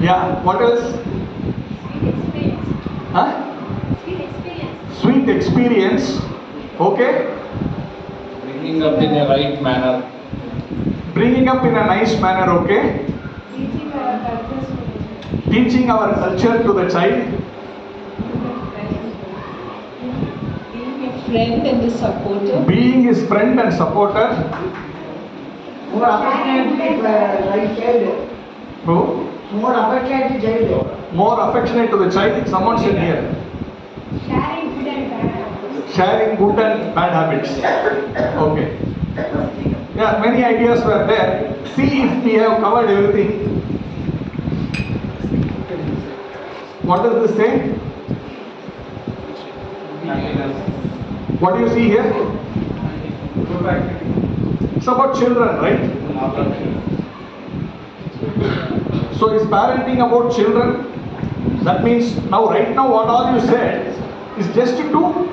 Yeah, what else? Huh? Sweet experience. Okay. Bringing up in a right manner. Bringing up in a nice manner. Okay. Teaching our culture to the child. Being a friend and a supporter. Being his friend and supporter. More affectionate to the child. Who? More affectionate to the child. More affectionate to the child. Someone said here. Sharing good and bad habits. Okay. Yeah, many ideas were there. See if we have covered everything. What does this say? What do you see here? It's about children, right? So is parenting about children? That means now, right now, what all you said is just to do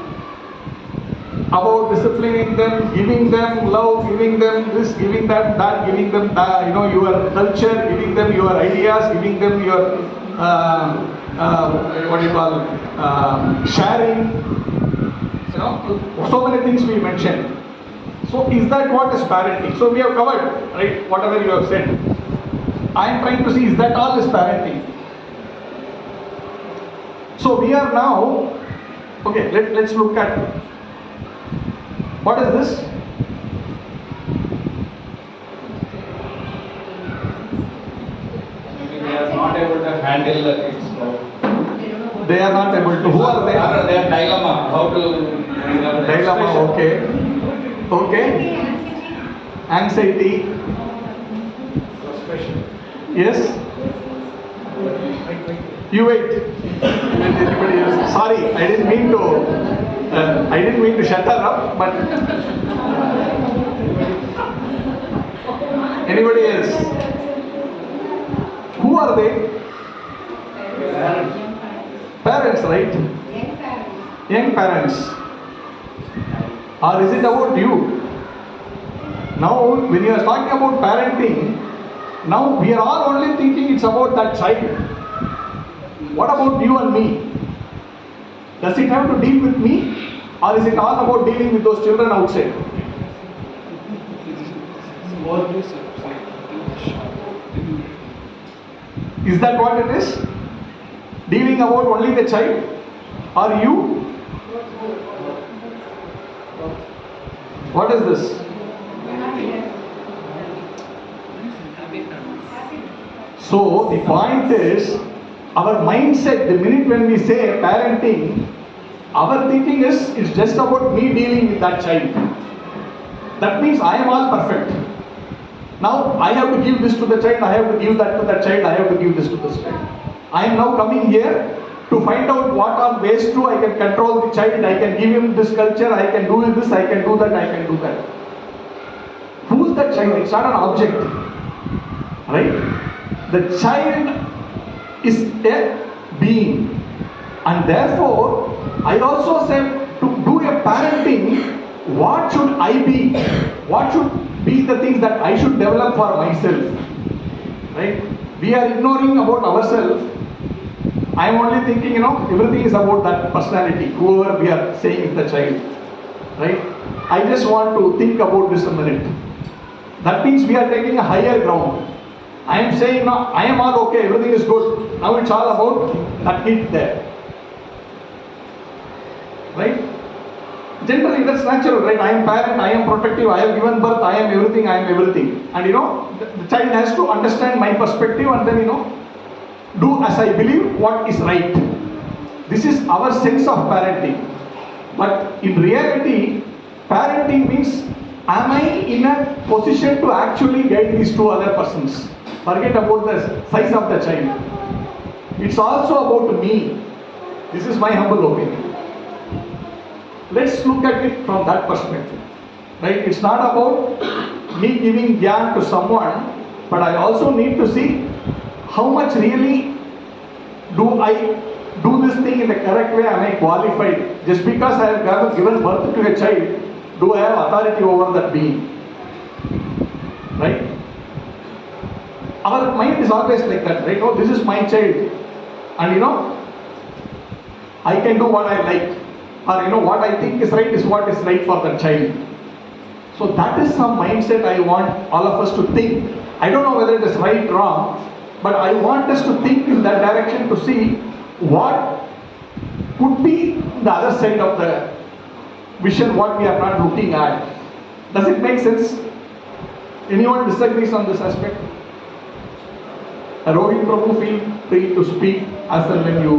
about disciplining them, giving them love, giving them this, giving them that, giving them that, your culture, giving them your ideas, giving them your sharing. So many things we mentioned. So is that what is parenting? So we have covered, right, whatever you have said. I am trying to see, is that all is parenting? So we are now, okay, let's look at, what is this? They are not able to handle the kids. They are not able to. Who are they? They are dilemma. How to Dilemma. Okay. Okay. Anxiety. Yes. You wait. Sorry, I didn't mean to shut her up, but anybody else? Who are they? Parents, right? Young parents. Or is it about you? Now, when you are talking about parenting, now we are all only thinking it's about that child. What about you and me? Does it have to deal with me? Or is it all about dealing with those children outside? Is that what it is? Dealing about only the child? Or you? What is this? So the point is, our mindset, the minute when we say parenting, our thinking is, it's just about me dealing with that child. That means I am all perfect. Now I have to give this to the child, I have to give that to that child, I have to give this to this child. I am now coming here to find out what are ways to I can control the child, I can give him this culture, I can do this, I can do that, I can do that. Who is that child? It's not an object. Right? The child is a being. And therefore, I also said to do a parenting, what should I be? What should be the things that I should develop for myself? Right? We are ignoring about ourselves. I am only thinking, everything is about that personality, whoever we are saying is the child. Right? I just want to think about this a minute. That means we are taking a higher ground. I am saying now, I am all okay, everything is good. Now it's all about that kid there. Right? Generally, that's natural, right? I am parent, I am protective, I have given birth, I am everything, I am everything. And the child has to understand my perspective and then, do as I believe what is right. This is our sense of parenting. But in reality, parenting means, am I in a position to actually guide these two other persons? Forget about the size of the child. It's also about me. This is my humble opinion. Let's look at it from that perspective. Right? It's not about me giving gyan to someone, but I also need to see how much really do I do this thing in the correct way. Am I qualified? Just because I have given birth to a child, do I have authority over that being? Right? our mind is always like that, right? Oh, this is my child, and I can do what I like, or what I think is right is what is right for the child. So that is some mindset I want all of us to think. I don't know whether it is right or wrong, but I want us to think in that direction to see what could be the other side of the vision, what we are not looking at. Does it make sense? Anyone disagrees on this aspect? Rohit Prabhu, feel free to speak as and when you.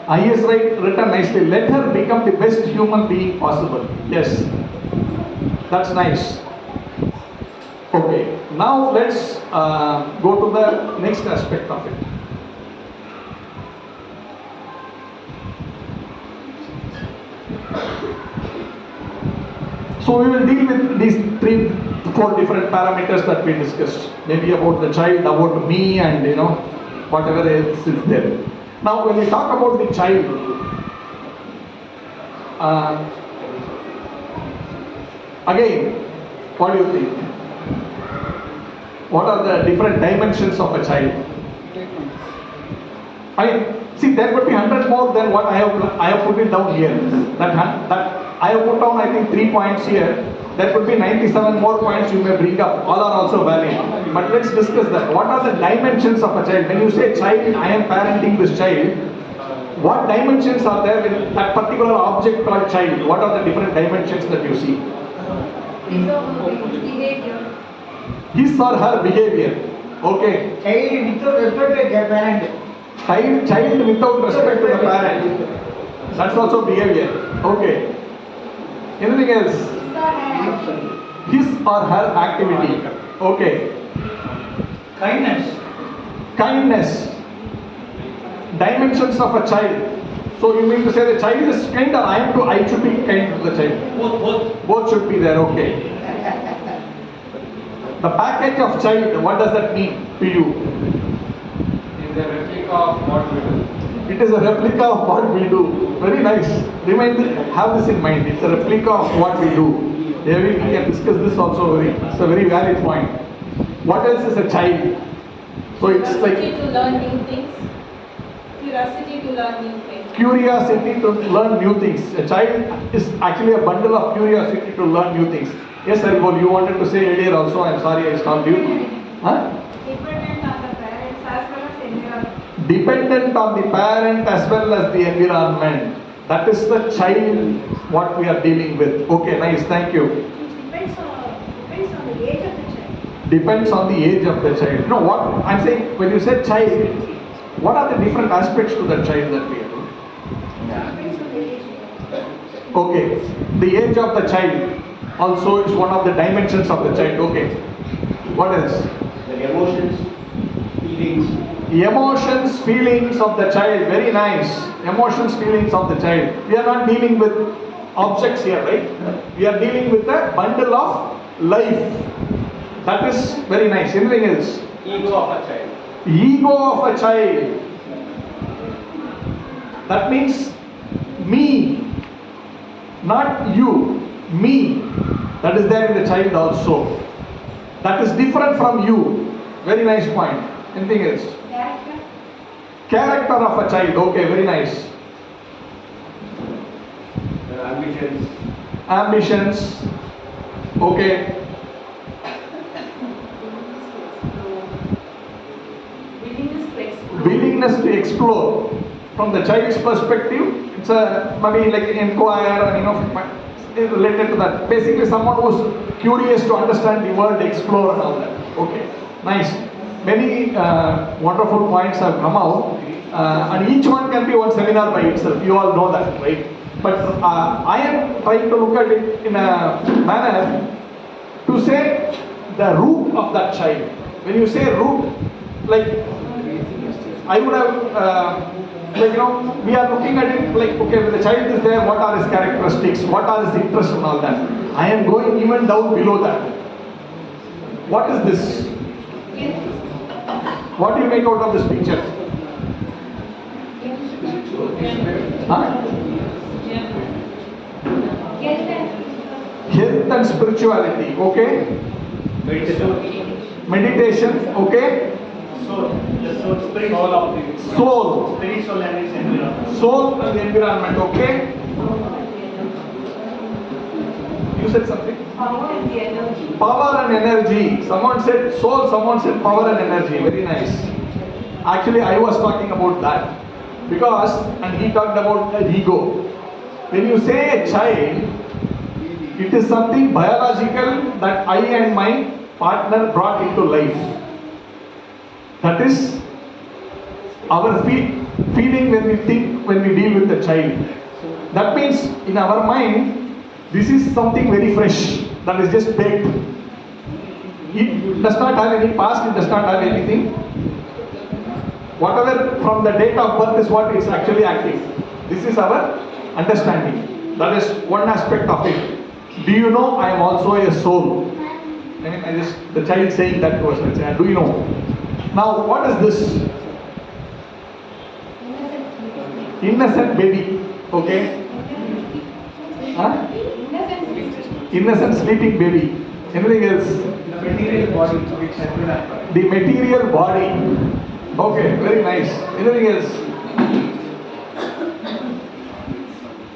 He is written nicely. Let her become the best human being possible. Yes, that's nice. Okay, now let's go to the next aspect of it. So we will deal with these 3-4 different parameters that we discussed. Maybe about the child, about me, and whatever else is there. Now when we talk about the child, again, what do you think? What are the different dimensions of a child? I mean, see, there could be 100 more than what I have put it down here. That I have put down, I think, 3 points here. There could be 97 more points you may bring up. All are also valid. But let's discuss that. What are the dimensions of a child? When you say child, I am parenting this child. What dimensions are there in that particular object called child? What are the different dimensions that you see? His or her behavior. Okay. Child without respect to their parent. Child without respect to the parent. That's also behavior. Okay. Anything else? His or her activity. Okay. Kindness. Dimensions of a child. So you mean to say the child is kind, or I should be kind to the child? Both should be there. Okay. The package of child, what does that mean to you? It's a replica of what we do. It is a replica of what we do. Very nice. Have this in mind. It's a replica of what we do. Maybe we can discuss this also. It's a very valid point. What else is a child? So it's like curiosity to learn new things. Curiosity to learn new things. Curiosity to learn new things. A child is actually a bundle of curiosity to learn new things. Yes, Haribol, you wanted to say earlier also. I'm sorry I stopped you. Huh? Dependent on the parents as well as environment. Dependent on the parent as well as the environment. That is the child what we are dealing with. Okay, nice, thank you. Depends on the age of the child. Depends on the age of the child. No, what I'm saying, when you say child, what are the different aspects to the child that we are doing? Depends on the age. Okay, the age of the child also is one of the dimensions of the child. Okay, what else? The emotions, feelings. Emotions, feelings of the child. Very nice. Emotions, feelings of the child. We are not dealing with objects here, right? We are dealing with a bundle of life. That is very nice. Anything else? Ego of a child. Ego of a child. That means me, not you. Me. That is there in the child also. That is different from you. Very nice point. Anything else? Character. Character of a child. Okay, very nice. Ambitions. Ambitions. Okay. Willingness to explore. From the child's perspective, it's a maybe like inquire and related to that. Basically, someone who's curious to understand the world, explore and all that. Okay, nice. Many wonderful points have come out, and each one can be one seminar by itself. You all know that, right? But I am trying to look at it in a manner to say the root of that child. When you say root, like I would have, we are looking at it like, okay, when the child is there, what are his characteristics, what are his interests and all that. I am going even down below that. What is this? What do you make out of this picture? Huh? Health and spirituality, okay? Meditation. meditation, okay? Soul. The soul, spirit. Soul of the Soul. spirit, soul and its environment. Soul and environment, okay? You said something? Power and the energy. Power and energy. Someone said soul, someone said power and energy. Very nice. Actually, I was talking about that. Because, and he talked about the ego. When you say a child, it is something biological that I and my partner brought into life. That is our feeling when we think, when we deal with the child. That means in our mind, this is something very fresh that is just baked. It does not have any past, it does not have anything. Whatever from the date of birth is what is actually active. This is our understanding. That is one aspect of it. Do you know I am also a soul? The child saying that to us. Do you know? Now what is this? Innocent baby. Okay? Huh? Innocent sleeping baby. Anything else? The material body which has been acquired. The material body. Okay, very nice. Anything else?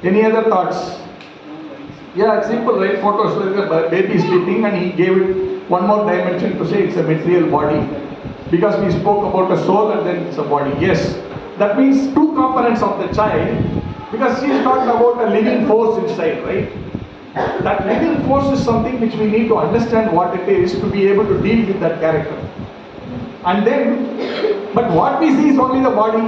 Any other thoughts? Yeah, it's simple, right? Photos like a baby sleeping and he gave it one more dimension to say it's a material body. Because we spoke about a soul and then it's a body. Yes, that means two components of the child. Because she's talking about a living force inside, right? That living force is something which we need to understand what it is to be able to deal with that character. And then, but what we see is only the body.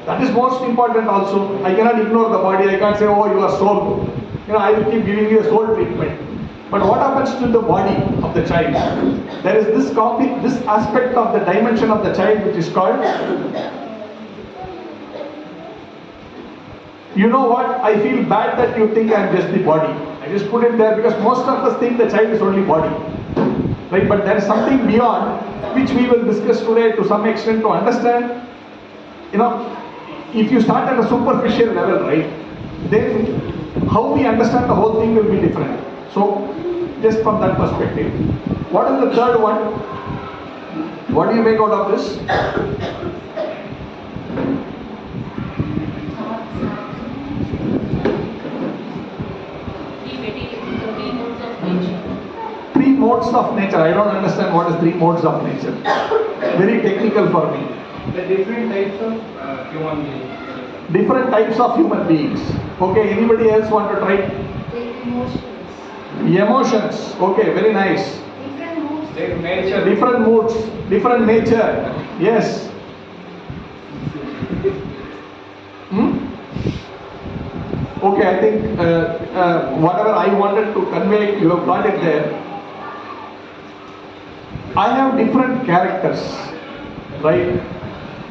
That is most important also. I cannot ignore the body. I can't say, oh, you are soul. I will keep giving you a soul treatment. But what happens to the body of the child? There is this aspect of the dimension of the child which is called, you know what? I feel bad that you think I am just the body. I just put it there because most of us think the child is only body. Right? But there is something beyond which we will discuss today to some extent to understand. If you start at a superficial level, right, then how we understand the whole thing will be different. So, just from that perspective. What is the third one? What do you make out of this? Three modes of nature. I don't understand what is three modes of nature. Very technical for me. The different types of human beings. Different types of human beings. Okay, anybody else want to try? Emotions. Okay, very nice. Their nature. Different moods, different nature. Yes. Okay, I think whatever I wanted to convey, you have got it there. I have different characters, right?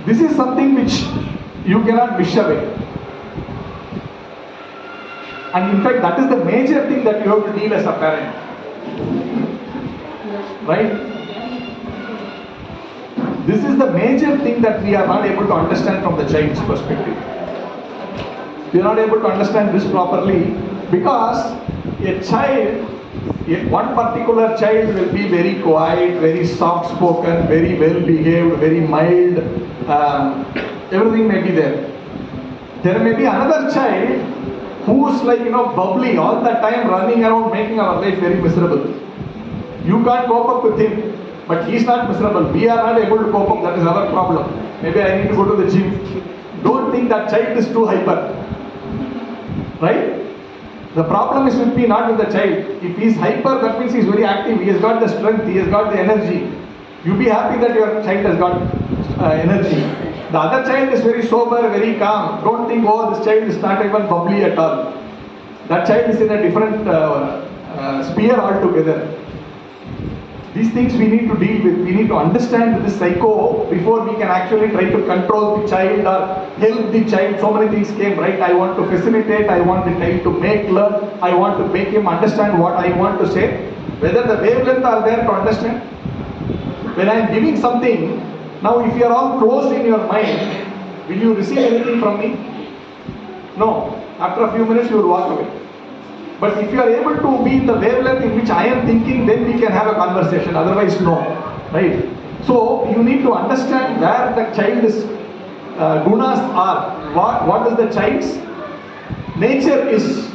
This is something which you cannot wish away. And in fact, that is the major thing that you have to deal as a parent. Right? This is the major thing that we are not able to understand from the child's perspective. We are not able to understand this properly because a child, one particular child will be very quiet, very soft spoken, very well behaved, very mild, everything may be there. There may be another child who is like, bubbly all the time, running around, making our life very miserable. You can't cope up with him, but he is not miserable. We are not able to cope up, that is our problem. Maybe I need to go to the gym. Don't think that child is too hyper. Right? The problem is with me, not with the child. If he is hyper, that means he is very active. He has got the strength, he has got the energy. You be happy that your child has got energy. The other child is very sober, very calm. Don't think, oh, this child is not even bubbly at all. That child is in a different sphere altogether. These things we need to deal with. We need to understand this psycho before we can actually try to control the child or help the child. So many things came, right? I want to facilitate, I want the child to learn, I want to make him understand what I want to say. Whether the wavelength are there to understand. When I am giving something, now if you are all closed in your mind, will you receive anything from me? No. After a few minutes you will walk away. But if you are able to be in the wavelength in which I am thinking, then we can have a conversation. Otherwise, no. Right? So you need to understand where the child's gunas are. What is the child's nature is.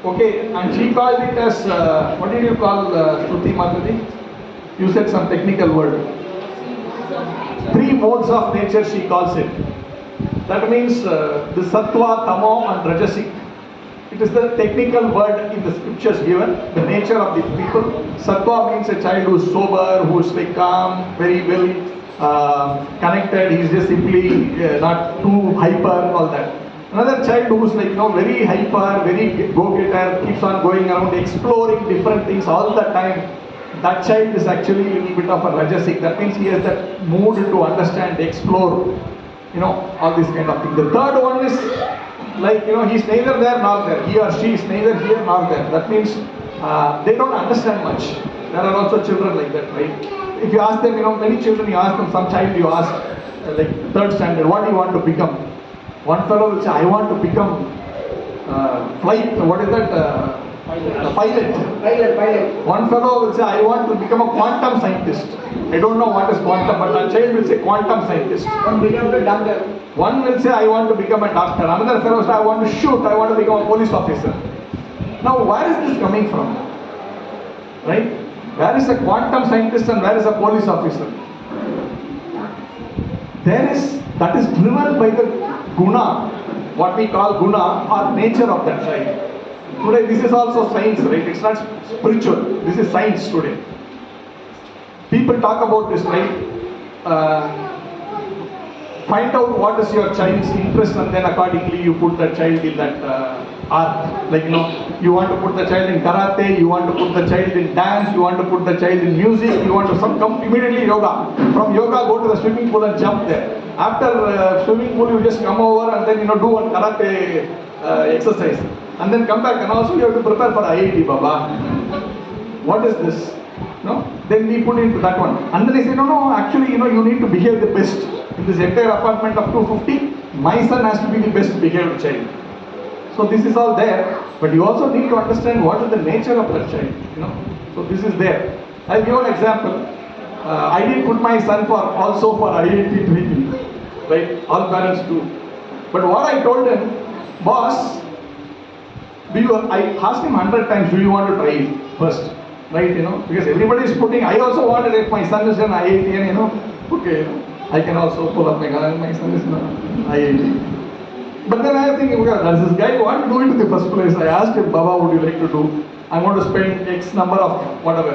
Okay, and she called it as, what did you call Shruti Madhuri? You said some technical word. 3 modes of nature she calls it. That means the sattva, tamo and rajasic. It is the technical word in the scriptures given, the nature of the people. Sattva means a child who is sober, who is like calm, very well connected, he is just simply not too hyper, all that. Another child who is like, very hyper, very go-getter, keeps on going around exploring different things all the time. That child is actually a little bit of a rajasic. That means he has that mood to understand, explore, all these kind of things. The third one is like, he's neither there nor there. He or she is neither here nor there. That means they don't understand much. There are also children like that, right? If you ask them, many children, you ask them, some child you ask, like 3rd standard, what do you want to become? One fellow will say, I want to become pilot. Pilot. One fellow will say, I want to become a quantum scientist. I don't know what is quantum, but a child will say quantum scientist. One become the doctor. One will say, I want to become a doctor. Another fellow will say, I want to shoot. I want to become a police officer. Now, where is this coming from? Right? Where is a quantum scientist and where is a police officer? That is driven by the guna, what we call guna or nature of that child. Today this is also science, right? It's not spiritual. This is science today. People talk about this, right? Find out what is your child's interest and then accordingly you put that child in that art. Like, you want to put the child in karate, you want to put the child in dance, you want to put the child in music, you want to come immediately yoga. From yoga, go to the swimming pool and jump there. After swimming pool, you just come over and then, do one karate exercise. And then come back and also you have to prepare for IIT, Baba. What is this? Then we put into that one. And then they say, no, actually, you need to behave the best. In this entire apartment of 250, my son has to be the best behaved child. So this is all there, but you also need to understand what is the nature of that child. So this is there. I'll give an example. I didn't put my son for IIT training, right? All parents do. But what I told him, boss, I asked him 100 times, do you want to try it first? Right, because everybody is putting, I also wanted it, my son is in IIT and okay, I can also pull up my gun, my son is in IIT. But then I was thinking, does this guy want to do it in the first place? I asked him, Baba, would you like to do? I want to spend X number of whatever,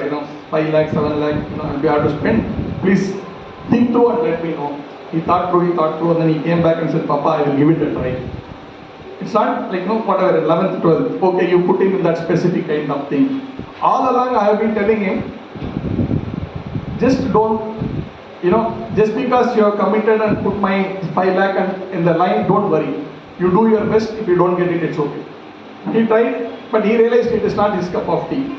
5 lakh, 7 lakh, if you have to spend, please think through and let me know. He thought through, and then he came back and said, Papa, I will give it a try. It's not like, whatever, 11th, 12th, okay, you put him in that specific kind of thing. All along I have been telling him, just don't, just because you have committed and put my 5 lakh and in the line, don't worry. You do your best, if you don't get it, it's okay. He tried, but he realized it is not his cup of tea.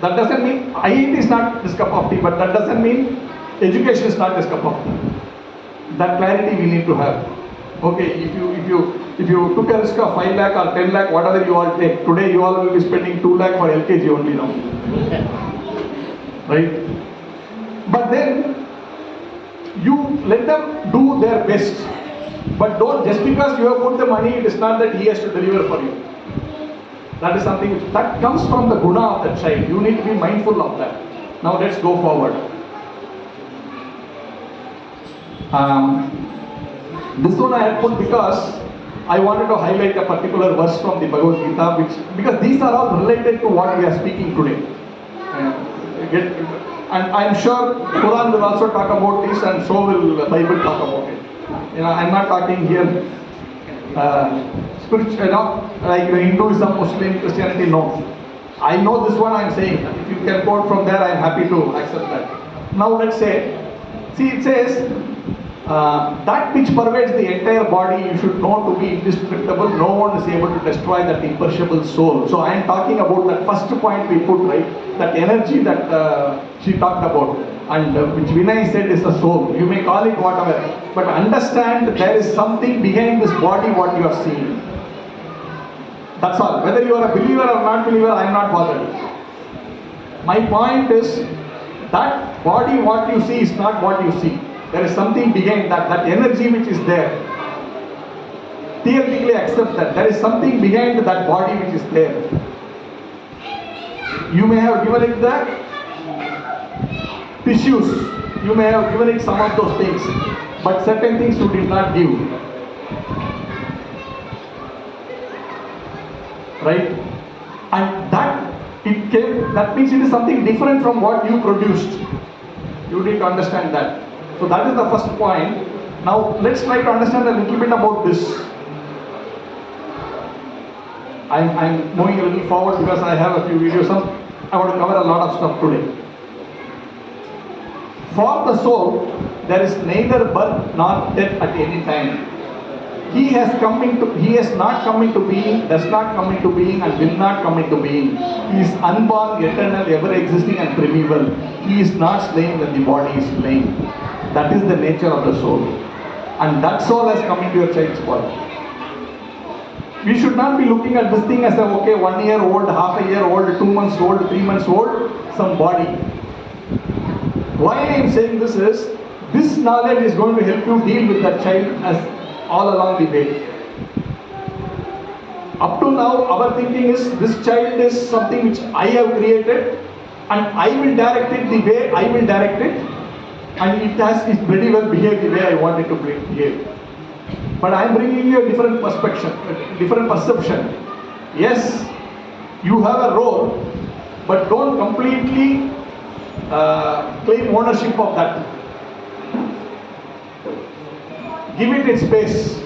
That doesn't mean, IIT is not his cup of tea, but that doesn't mean education is not his cup of tea. That clarity we need to have. Okay, if you took a risk of 5 lakh or 10 lakh, whatever you all take, today you all will be spending 2 lakh for LKG only now. Right? But then, you let them do their best. But don't, just because you have put the money, it is not that he has to deliver for you. That is something that comes from the guna of that child. You need to be mindful of that. Now let's go forward. This one I had put because I wanted to highlight a particular verse from the Bhagavad Gita, because these are all related to what we are speaking today. And I'm sure Quran will also talk about this, and so will the Bible talk about it. I'm not talking here spiritual, like Hinduism, Muslim, Christianity, no. I know this one I'm saying. If you can quote from there, I'm happy to accept that. Now let's say, see, it says, that which pervades the entire body you should know to be indestructible. No one is able to destroy that imperishable soul. So I am talking about that first point we put, right? That energy that she talked about, and which Vinay said is the soul. You may call it whatever, but understand there is something behind this body what you are seeing. That's all. Whether you are a believer or not believer, I am not bothered. My point is that body, what you see is not what you see. There is something behind that, that energy which is there. Theoretically accept that. There is something behind that body which is there. You may have given it the tissues. You may have given it some of those things. But certain things you did not give. Right? And that means it is something different from what you produced. You need to understand that. So that is the first point. Now let's try to understand a little bit about this. I'm moving a little forward because I have a few videos. I want to cover a lot of stuff today. For the soul, there is neither birth nor death at any time. He has not come into being, does not come into being, and will not come into being. He is unborn, eternal, ever existing, and primeval. He is not slain when the body is slain. That is the nature of the soul. And that soul has come into your child's body. We should not be looking at this thing as a, okay, 1 year old, half a year old, 2 months old, 3 months old, some body. Why I am saying this is, this knowledge is going to help you deal with that child as all along the way. Up to now, our thinking is, this child is something which I have created, and I will direct it the way I will direct it, and it very well behaved the way I want it to behave. But I am bringing you a different perspective, a different perception. Yes, you have a role, but don't completely claim ownership of that. Give it its space.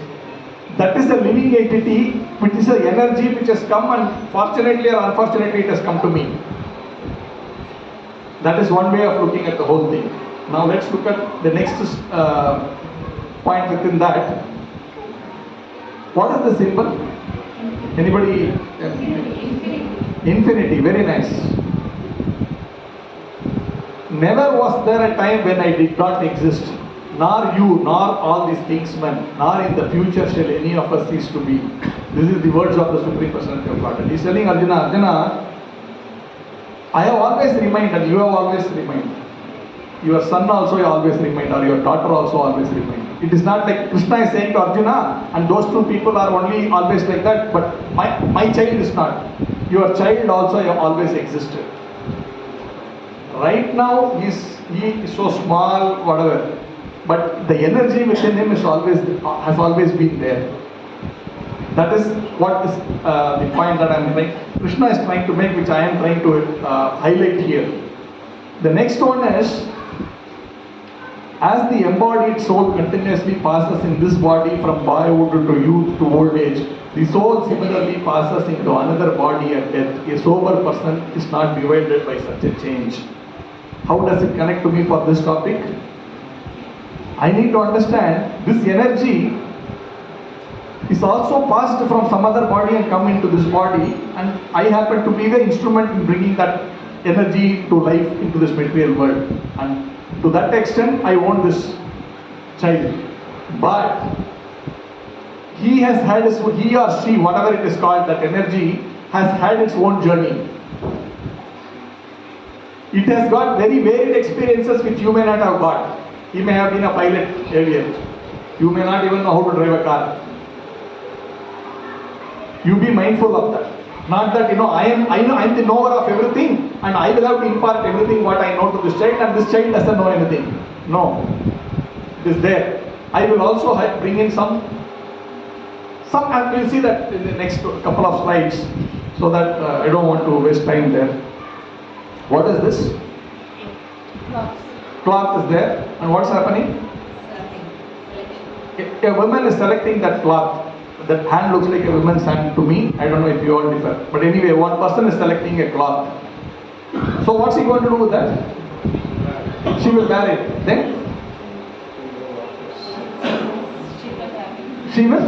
That is a living entity, which is an energy which has come, and fortunately or unfortunately it has come to me. That is one way of looking at the whole thing. Now let's look at the next point within that. What is the symbol? Anybody? Infinity. Very nice. Never was there a time when I did not exist. Nor you, nor all these kingsmen, nor in the future shall any of us cease to be. This is the words of the Supreme Personality of Godhead. He is telling Arjuna, Arjuna, I have always remained and you have always remained. Your son also always remained, or your daughter also always remained. It is not like Krishna is saying to Arjuna, and those two people are only always like that, but my child is not. Your child also always existed. Right now he is so small, whatever. But the energy within him has always been there. That is what is the point that Krishna is trying to make, which I am trying to highlight here. The next one is, as the embodied soul continuously passes in this body from boyhood to youth to old age, the soul similarly passes into another body at death. A sober person is not divided by such a change. How does it connect to me for this topic? I need to understand this energy is also passed from some other body and come into this body, and I happen to be the instrument in bringing that energy to life into this material world. And to that extent, I own this child. But he or she, whatever it is called, that energy has had its own journey. It has got very varied experiences which you may not have got. He may have been a pilot earlier. You may not even know how to drive a car. You be mindful of that. Not that, I am the knower of everything, and I will have to impart everything what I know to this child, and this child doesn't know anything. No. It is there. I will also bring in some, and we'll see that in the next couple of slides, so that I don't want to waste time there. What is this? Cloth is there, and what's happening? A woman is selecting that cloth. That hand looks like a woman's hand to me. I don't know if you all differ. But anyway, one person is selecting a cloth. So what's he going to do with that? She will wear it. Then? She will?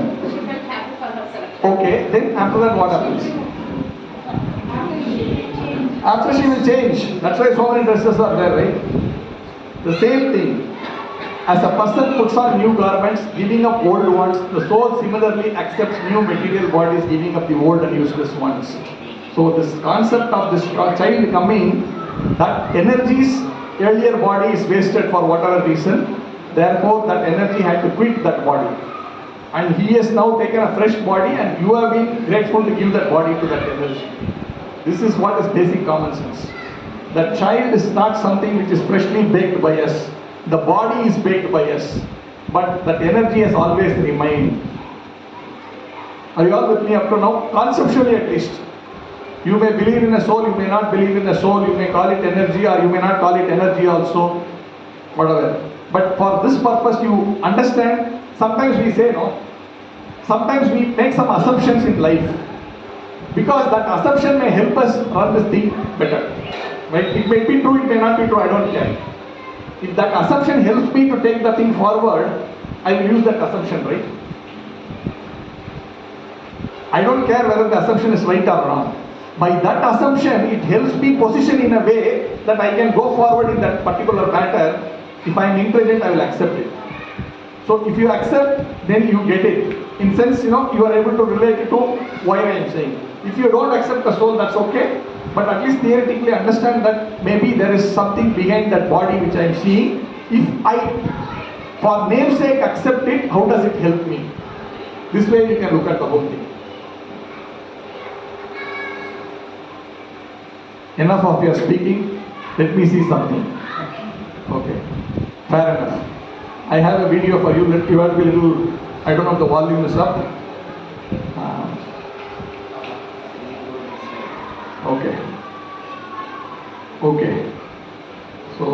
Okay, then after that what happens? After she will change. That's why so many dresses are there, right? The same thing. As a person puts on new garments, giving up old ones, the soul similarly accepts new material bodies, giving up the old and useless ones. So this concept of this child coming, that energy's earlier body is wasted for whatever reason, therefore that energy had to quit that body. And he has now taken a fresh body and you have been grateful to give that body to that energy. This is what is basic common sense. The child is not something which is freshly baked by us. The body is baked by us. But that energy has always remained. Are you all with me up to now? Conceptually at least. You may believe in a soul, you may not believe in a soul, you may call it energy or you may not call it energy also. Whatever. But for this purpose you understand, sometimes we say no. Sometimes we make some assumptions in life. Because that assumption may help us run this thing better. Right? It may be true, it may not be true, I don't care. If that assumption helps me to take the thing forward, I will use that assumption, right? I don't care whether the assumption is right or wrong. By that assumption, it helps me position in a way that I can go forward in that particular matter. If I am intelligent, I will accept it. So if you accept, then you get it. In sense, you are able to relate it to why I am saying. If you don't accept the soul, that's okay. But at least theoretically understand that maybe there is something behind that body which I am seeing. If I, for namesake, accept it, how does it help me? This way you can look at the whole thing. Enough of your speaking. Let me see something. Okay. Fair enough. I have a video for you. You have to be a little, I don't know if the volume is up. Okay. Okay. So,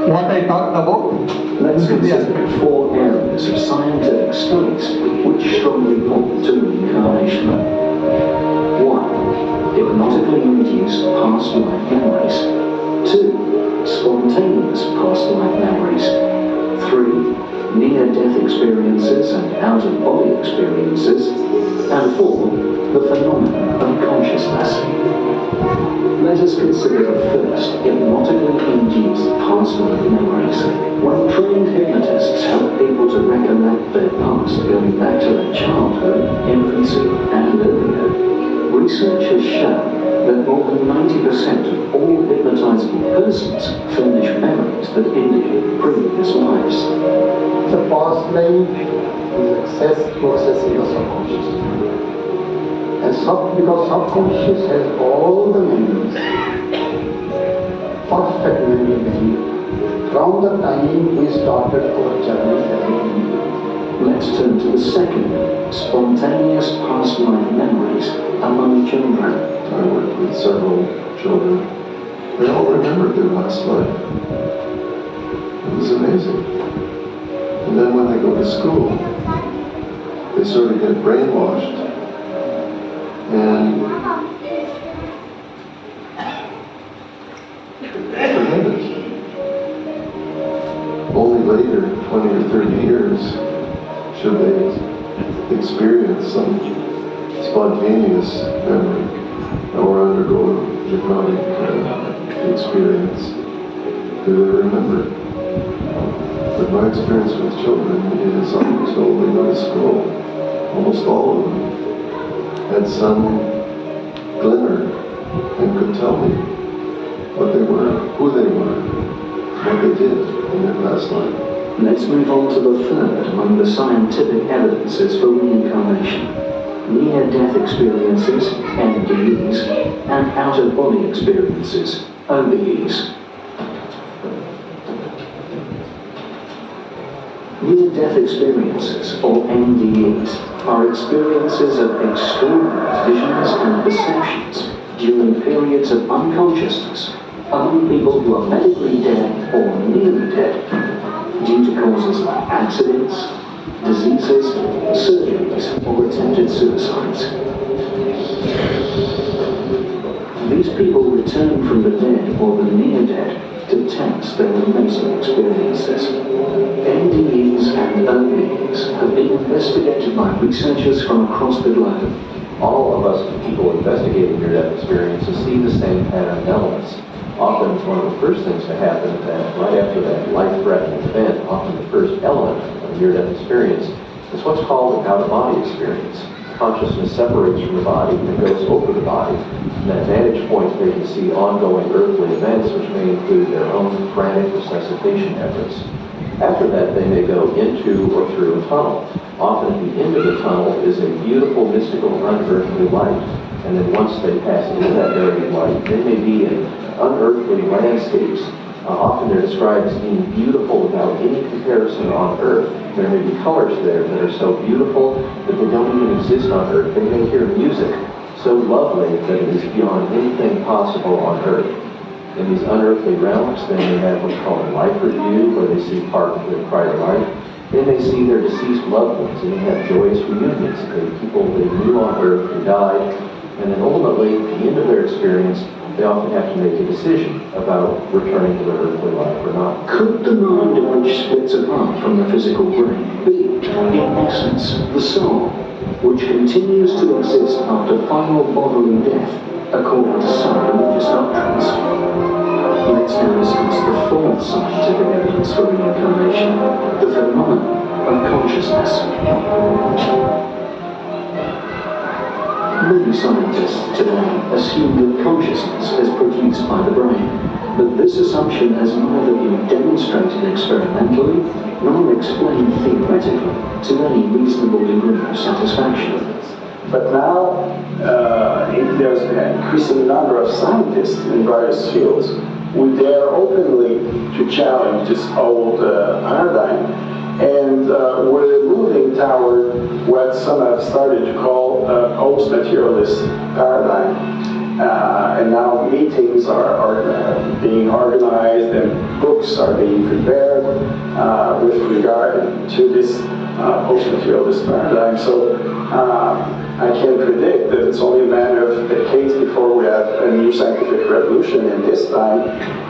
what I talked about, Let's consider 4 areas of scientific studies which strongly point to reincarnation. 1. Hypnotically induced past life memories. 2. Spontaneous past life memories. 3. Near-death experiences and out-of-body experiences. And 4. The phenomenon of consciousness. Let us consider the first, hypnotically induced past life memories. When trained hypnotists help people to recollect their past going back to their childhood, infancy, and earlier, research has shown that more than 90% of all hypnotizable persons furnish memories that indicate previous lives. The past life is access process in the subconscious. And because subconscious has all the memories, perfect memory, from the time we started our journey as a human. Let's turn to the second, spontaneous past life memories among children. I worked with several children. They all remembered their last life. It was amazing. And then when they go to school, they sort of get brainwashed. And forget it. Only later, 20 or 30 years, should they experience some spontaneous memory or undergo a hypnotic experience, do they remember? But my experience with children is almost all they go to school, almost all of them, had some glimmer and could tell me what they were, who they were, what they did in their past life. Let's move on to the third among the scientific evidences for reincarnation. Near-death experiences, NDEs, and out-of-body experiences, OBEs. Near-death experiences, or NDEs, are experiences of extraordinary visions and perceptions during periods of unconsciousness among people who are medically dead or nearly dead due to causes like accidents, diseases, surgeries, or attempted suicides. the dead or the near-dead to test their amazing experiences. NDEs and ODEs have been investigated by researchers from across the globe. All of us people investigating near-death experiences see the same pattern elements. Often one of the first things to happen right after that life-threatening event, often the first element of a near-death experience is what's called an out-of-body experience. Consciousness separates from the body and goes over the body. From that vantage point, they can see ongoing earthly events, which may include their own frantic resuscitation efforts. After that, they may go into or through a tunnel. Often at the end of the tunnel is a beautiful, mystical, unearthly light. And then once they pass into that very light, they may be in unearthly landscapes. Often they're described as being beautiful without any comparison on earth. There may be colors there that are so beautiful that they don't even exist on earth. They may hear music so lovely that it is beyond anything possible on earth. In these unearthly realms, they may have what's called a life review, where they see part of their prior life. They may see their deceased loved ones, and they have joyous reunions. The people they knew on earth who died, and then ultimately, at the end of their experience, they often have to make a decision about returning to their earthly life or not. Could the mind which splits apart from the physical brain be, in essence, the soul, which continues to exist after final bodily death, according to some religious doctrines? Let's now discuss the fourth scientific evidence for reincarnation, the phenomenon of consciousness. Many scientists today assume that consciousness is produced by the brain, but this assumption has neither been demonstrated experimentally nor explained theoretically to any reasonable degree of satisfaction. But now there's an increasing number of scientists in various fields who dare openly to challenge this old paradigm. And we're moving toward what some have started to call post-materialist paradigm. And now meetings are being organized and books are being prepared with regard to this post-materialist paradigm. So I can predict that it's only a matter of decades before we have a new scientific revolution, and this time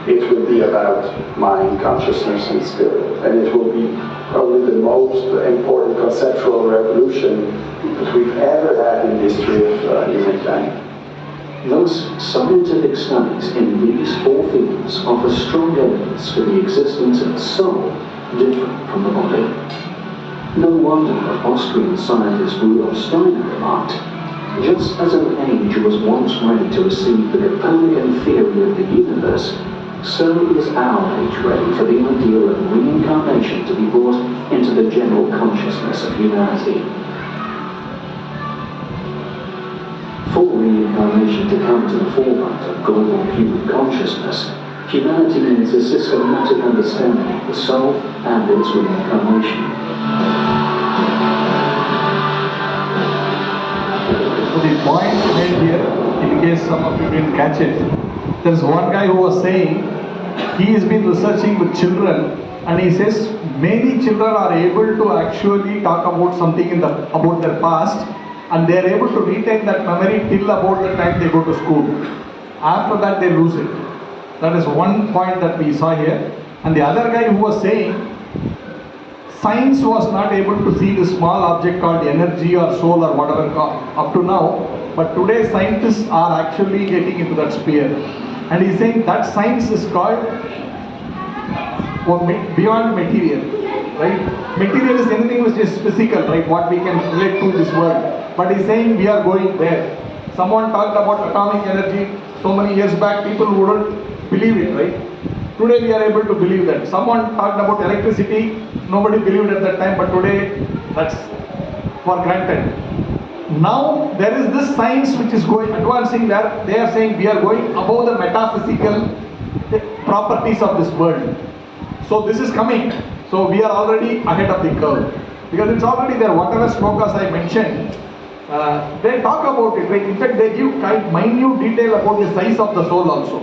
it will be about mind, consciousness, and spirit. And it will be probably the most important conceptual revolution that we've ever had in the history of humankind. Thus, scientific studies in these four fields offer strong evidence for the existence of the soul different from the body. No wonder that Austrian scientist Rudolf Steiner remarked, just as an age was once ready to receive the Copernican theory of the universe, so is our age ready for the idea of reincarnation to be brought into the general consciousness of humanity. For reincarnation to come to the forefront of global human consciousness, humanity needs a systematic understanding of the soul and its reincarnation. So the point made here, in case some of you didn't catch it, there's one guy who was saying he has been researching with children, and he says many children are able to actually talk about something about their past, and they are able to retain that memory till about the time they go to school. After that they lose it. That is one point that we saw here. And the other guy who was saying science was not able to see this small object called energy or soul or whatever up to now, but today scientists are actually getting into that sphere. And he's saying that science is called beyond material, right? Material is anything which is physical, right? What we can relate to this world. But he's saying we are going there. Someone talked about atomic energy so many years back, people wouldn't believe it, right? Today we are able to believe that. Someone talked about electricity, nobody believed at that time, but today that's for granted. Now there is this science which is advancing there. They are saying we are going above the metaphysical properties of this world. So this is coming. So we are already ahead of the curve. Because it's already there. Whatever slokas I mentioned, they talk about it, right? In fact, they give minute detail about the size of the soul also.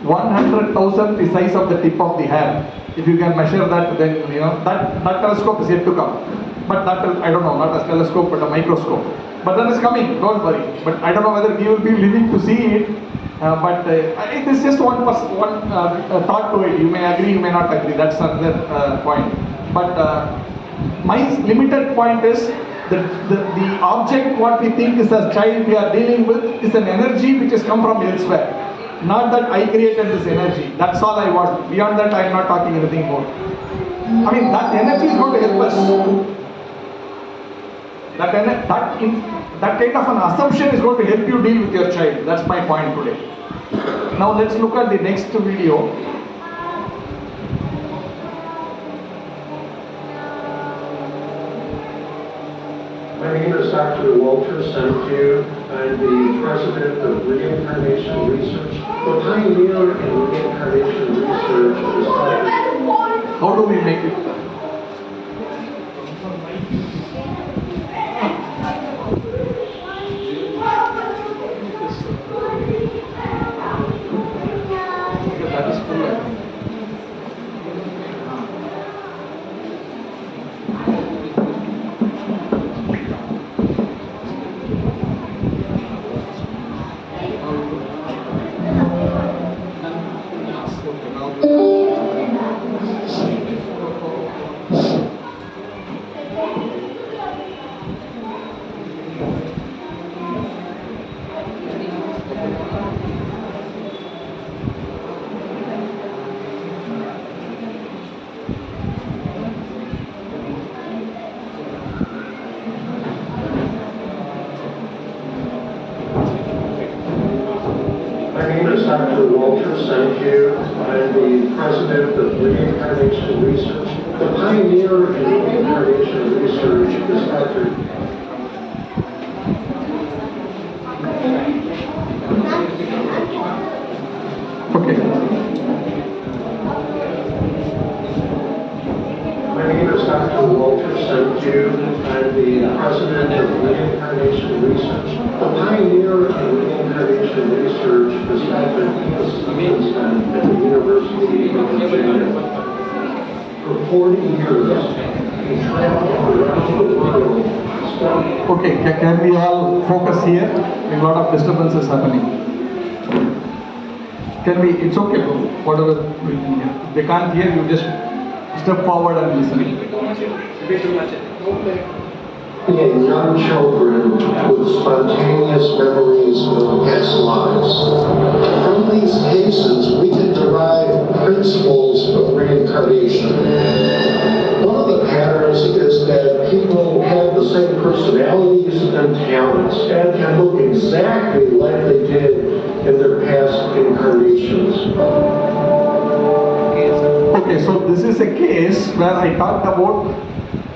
100,000 the size of the tip of the hair. If you can measure that, then you know that telescope is yet to come. But that will, I don't know, not a telescope but a microscope. But that is coming, don't worry. But I don't know whether we will be living to see it. It is just one thought to it. You may agree, you may not agree. That's another point. But my limited point is that the object what we think is a child we are dealing with is an energy which has come from elsewhere. Not that I created this energy. That's all I want. Beyond that, I am not talking anything more. I mean, that energy is going to help us. That kind of an assumption is going to help you deal with your child. That's my point today. Now let's look at the next video. My name is Dr. Walter Senfu. I'm the president of Reincarnation Research. The pioneer in reincarnation research is How do we make it? That is cool. My name is Dr. Walter Senfu. I'm the president of Reincarnation Research. The pioneer in reincarnation research is Dr. Okay. My name is Dr. Walter Senfu. I'm the president of Reincarnation Research. The pioneer in reincarnation research is Dr. Stevenson at the University of Virginia. For 40 years, he traveled around the world. Okay, can we all focus here? A lot of disturbances happening. Can we, it's okay, whatever we can hear. If they can't hear, you just step forward and listen. Being young children with spontaneous memories of past lives. From these cases, we can derive principles of reincarnation. One of the patterns is that people have the same personalities and talents and can look exactly like they did in their past incarnations. Okay, so this is a case where I talked about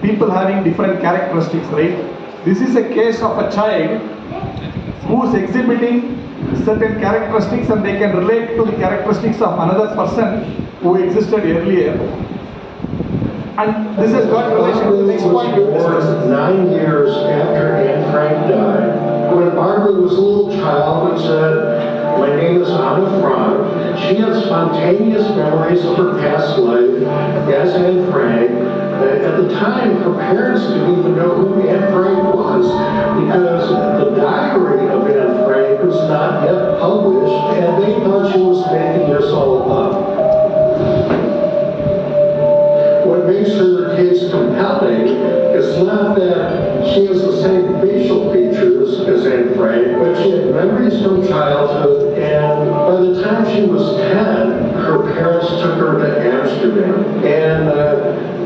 people having different characteristics, right? This is a case of a child who is exhibiting certain characteristics and they can relate to the characteristics of another person who existed earlier. And this has got relation to the next point you discussed. 9 years after Anne Frank died, when Barbara was a little child and said, "My name is Anna Frank," she had spontaneous memories of her past life as Anne Frank. At the time, her parents didn't even know who Anne Frank was because the diary of Anne Frank was not yet published, and they thought she was making this all up. What makes her case compelling is not that she has the same facial features as Anne Frank, but she had memories from childhood, and by the time she was 10, her parents took her to Amsterdam. And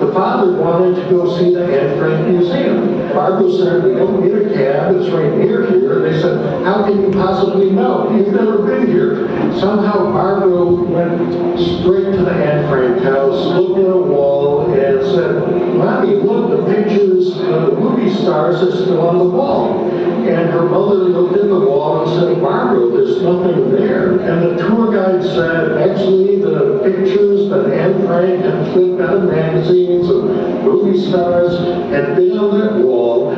the father wanted to go see the Anne Frank Museum. Barbara said, "We don't need a cab, it's right near here." They said, "How can you possibly know? You've never been here." Somehow Barbara went straight to the Anne Frank house, looked at a wall, and said, "Mommy, look, the pictures of the movie stars are still on the wall." And her mother looked at the wall and said, "Barbara, there's nothing there." And the tour guide said, "Actually, the pictures that Anne Frank had flipped out of magazines of movie stars had been on that wall."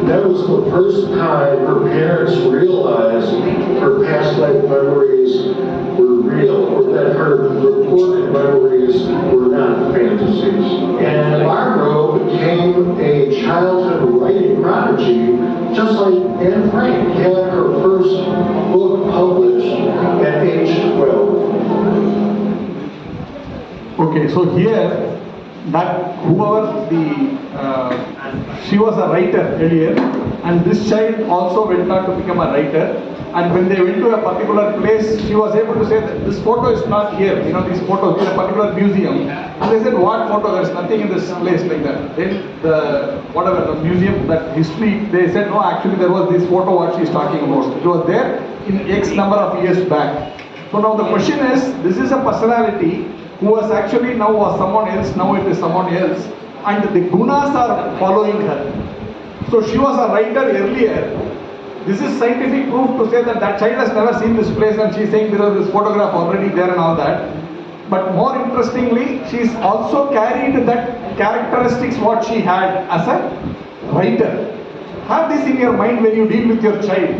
That was the first time her parents realized her past life memories were real, or that her reported memories were not fantasies. And Barbara became a childhood writing prodigy, just like Anne Frank had her first book published at Okay, so here, that whoever she was a writer earlier, and this child also went on to become a writer. And when they went to a particular place, she was able to say that this photo is not here. You know, these photos in a particular museum. And they said, what photo? There's nothing in this place like that. Then the museum, that history, they said, no, actually there was this photo what she's talking about. It was there in X number of years back. So now the question is, this is a personality who was actually now was someone else, now it is someone else. And the gunas are following her. So she was a writer earlier. This is scientific proof to say that that child has never seen this place, and she's saying there is this photograph already there and all that. But more interestingly, she's also carried that characteristics what she had as a writer. Have this in your mind when you deal with your child.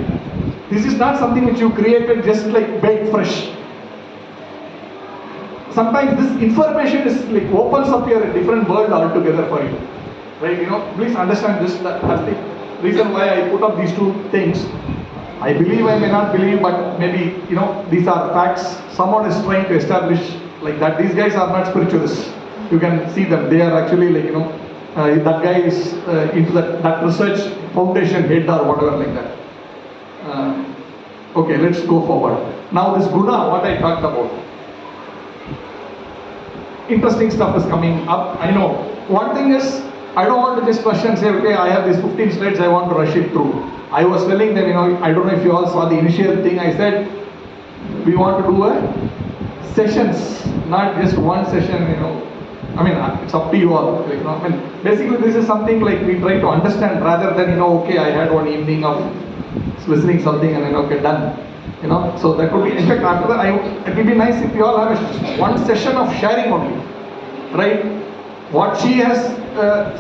This is not something which you created just like baked fresh. Sometimes this information is like opens up your different world altogether for you. Right? You know, please understand this. That's the reason why I put up these two things. I believe, I may not believe, but maybe, you know, these are facts. Someone is trying to establish like that. These guys are not spiritualists. You can see them. They are actually like, you know, that guy is into that research foundation head or whatever like that. Okay, let's go forward. Now this guna, what I talked about. Interesting stuff is coming up. I know. One thing is, I don't want to just rush and say, okay, I have these 15 slides, I want to rush it through. I was telling them, you know, I don't know if you all saw the initial thing. I said, we want to do a sessions, not just one session, you know. I mean, it's up to you all. Like, you know, I mean, basically this is something like we try to understand rather than, you know, okay, I had one evening of listening something and then, okay, done. You know, so that could be, in fact, after that, it would be nice if you all have one session of sharing only, right? What she has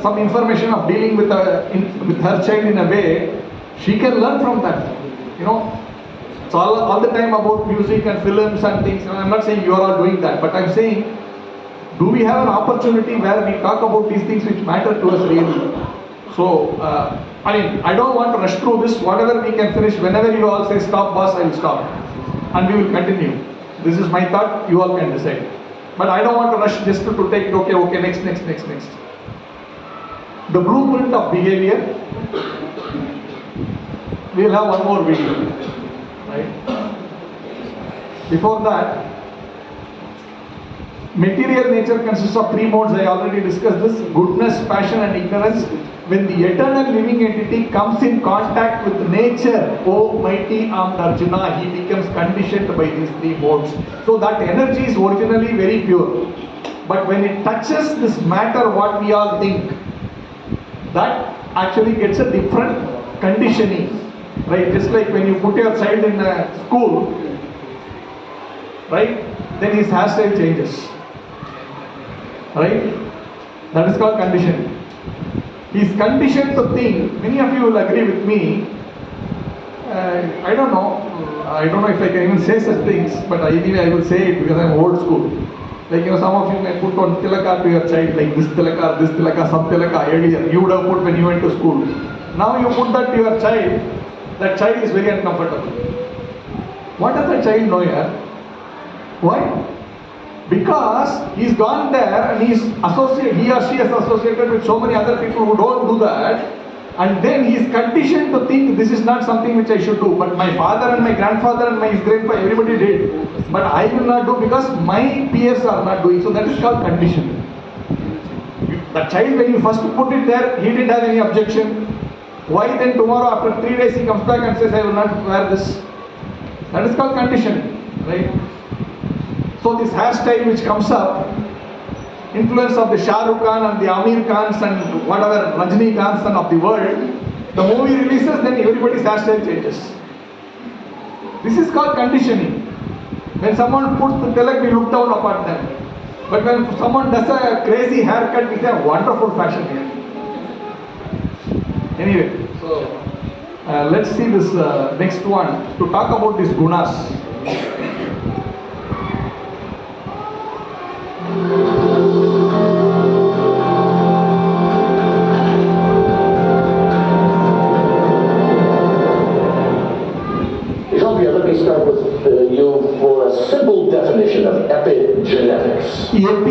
some information of dealing with her child in a way, she can learn from that. You know, it's all the time about music and films and things. I'm not saying you are all doing that, but I'm saying, do we have an opportunity where we talk about these things which matter to us really? So, I mean, I don't want to rush through this. Whatever we can finish, whenever you all say stop, boss, I will stop, and we will continue. This is my thought. You all can decide. But I don't want to rush just to take it, okay, next. The blueprint of behavior. We'll have one more video, right? Before that, material nature consists of three modes. I already discussed this: goodness, passion, and ignorance. When the eternal living entity comes in contact with nature, oh mighty armed Arjuna, he becomes conditioned by these three modes. So that energy is originally very pure. But when it touches this matter, what we all think, that actually gets a different conditioning. Right? Just like when you put your child in a school, right? Then his hairstyle changes. Right? That is called conditioning. He is conditioned to think, many of you will agree with me, I don't know if I can even say such things, but anyway I will say it because I am old school. Like, you know, some of you may put on tilaka to your child, like this tilaka, some tilaka earlier. You would have put when you went to school. Now you put that to your child, that child is very uncomfortable. What does that child know here? Why? Because he's gone there and he or she is associated with so many other people who don't do that, and then he is conditioned to think this is not something which I should do. But my father and my grandfather and my grandfather, everybody did. But I will not do because my peers are not doing. So that is called conditioning. The child, when you first put it there, he didn't have any objection. Why then tomorrow after 3 days he comes back and says, I will not wear this? That is called conditioning, right? So this hairstyle which comes up, influence of the Shah Rukh Khan and the Amir Khans and whatever Rajni Khans and of the world, the movie releases, then everybody's hairstyle changes. This is called conditioning. When someone puts the tilak, we look down upon them. But when someone does a crazy haircut, we say a wonderful fashion here. Anyway, so let's see this next one to talk about these gunas. Jean-Pierre, let me start with you for a a simple definition of epigenetics. When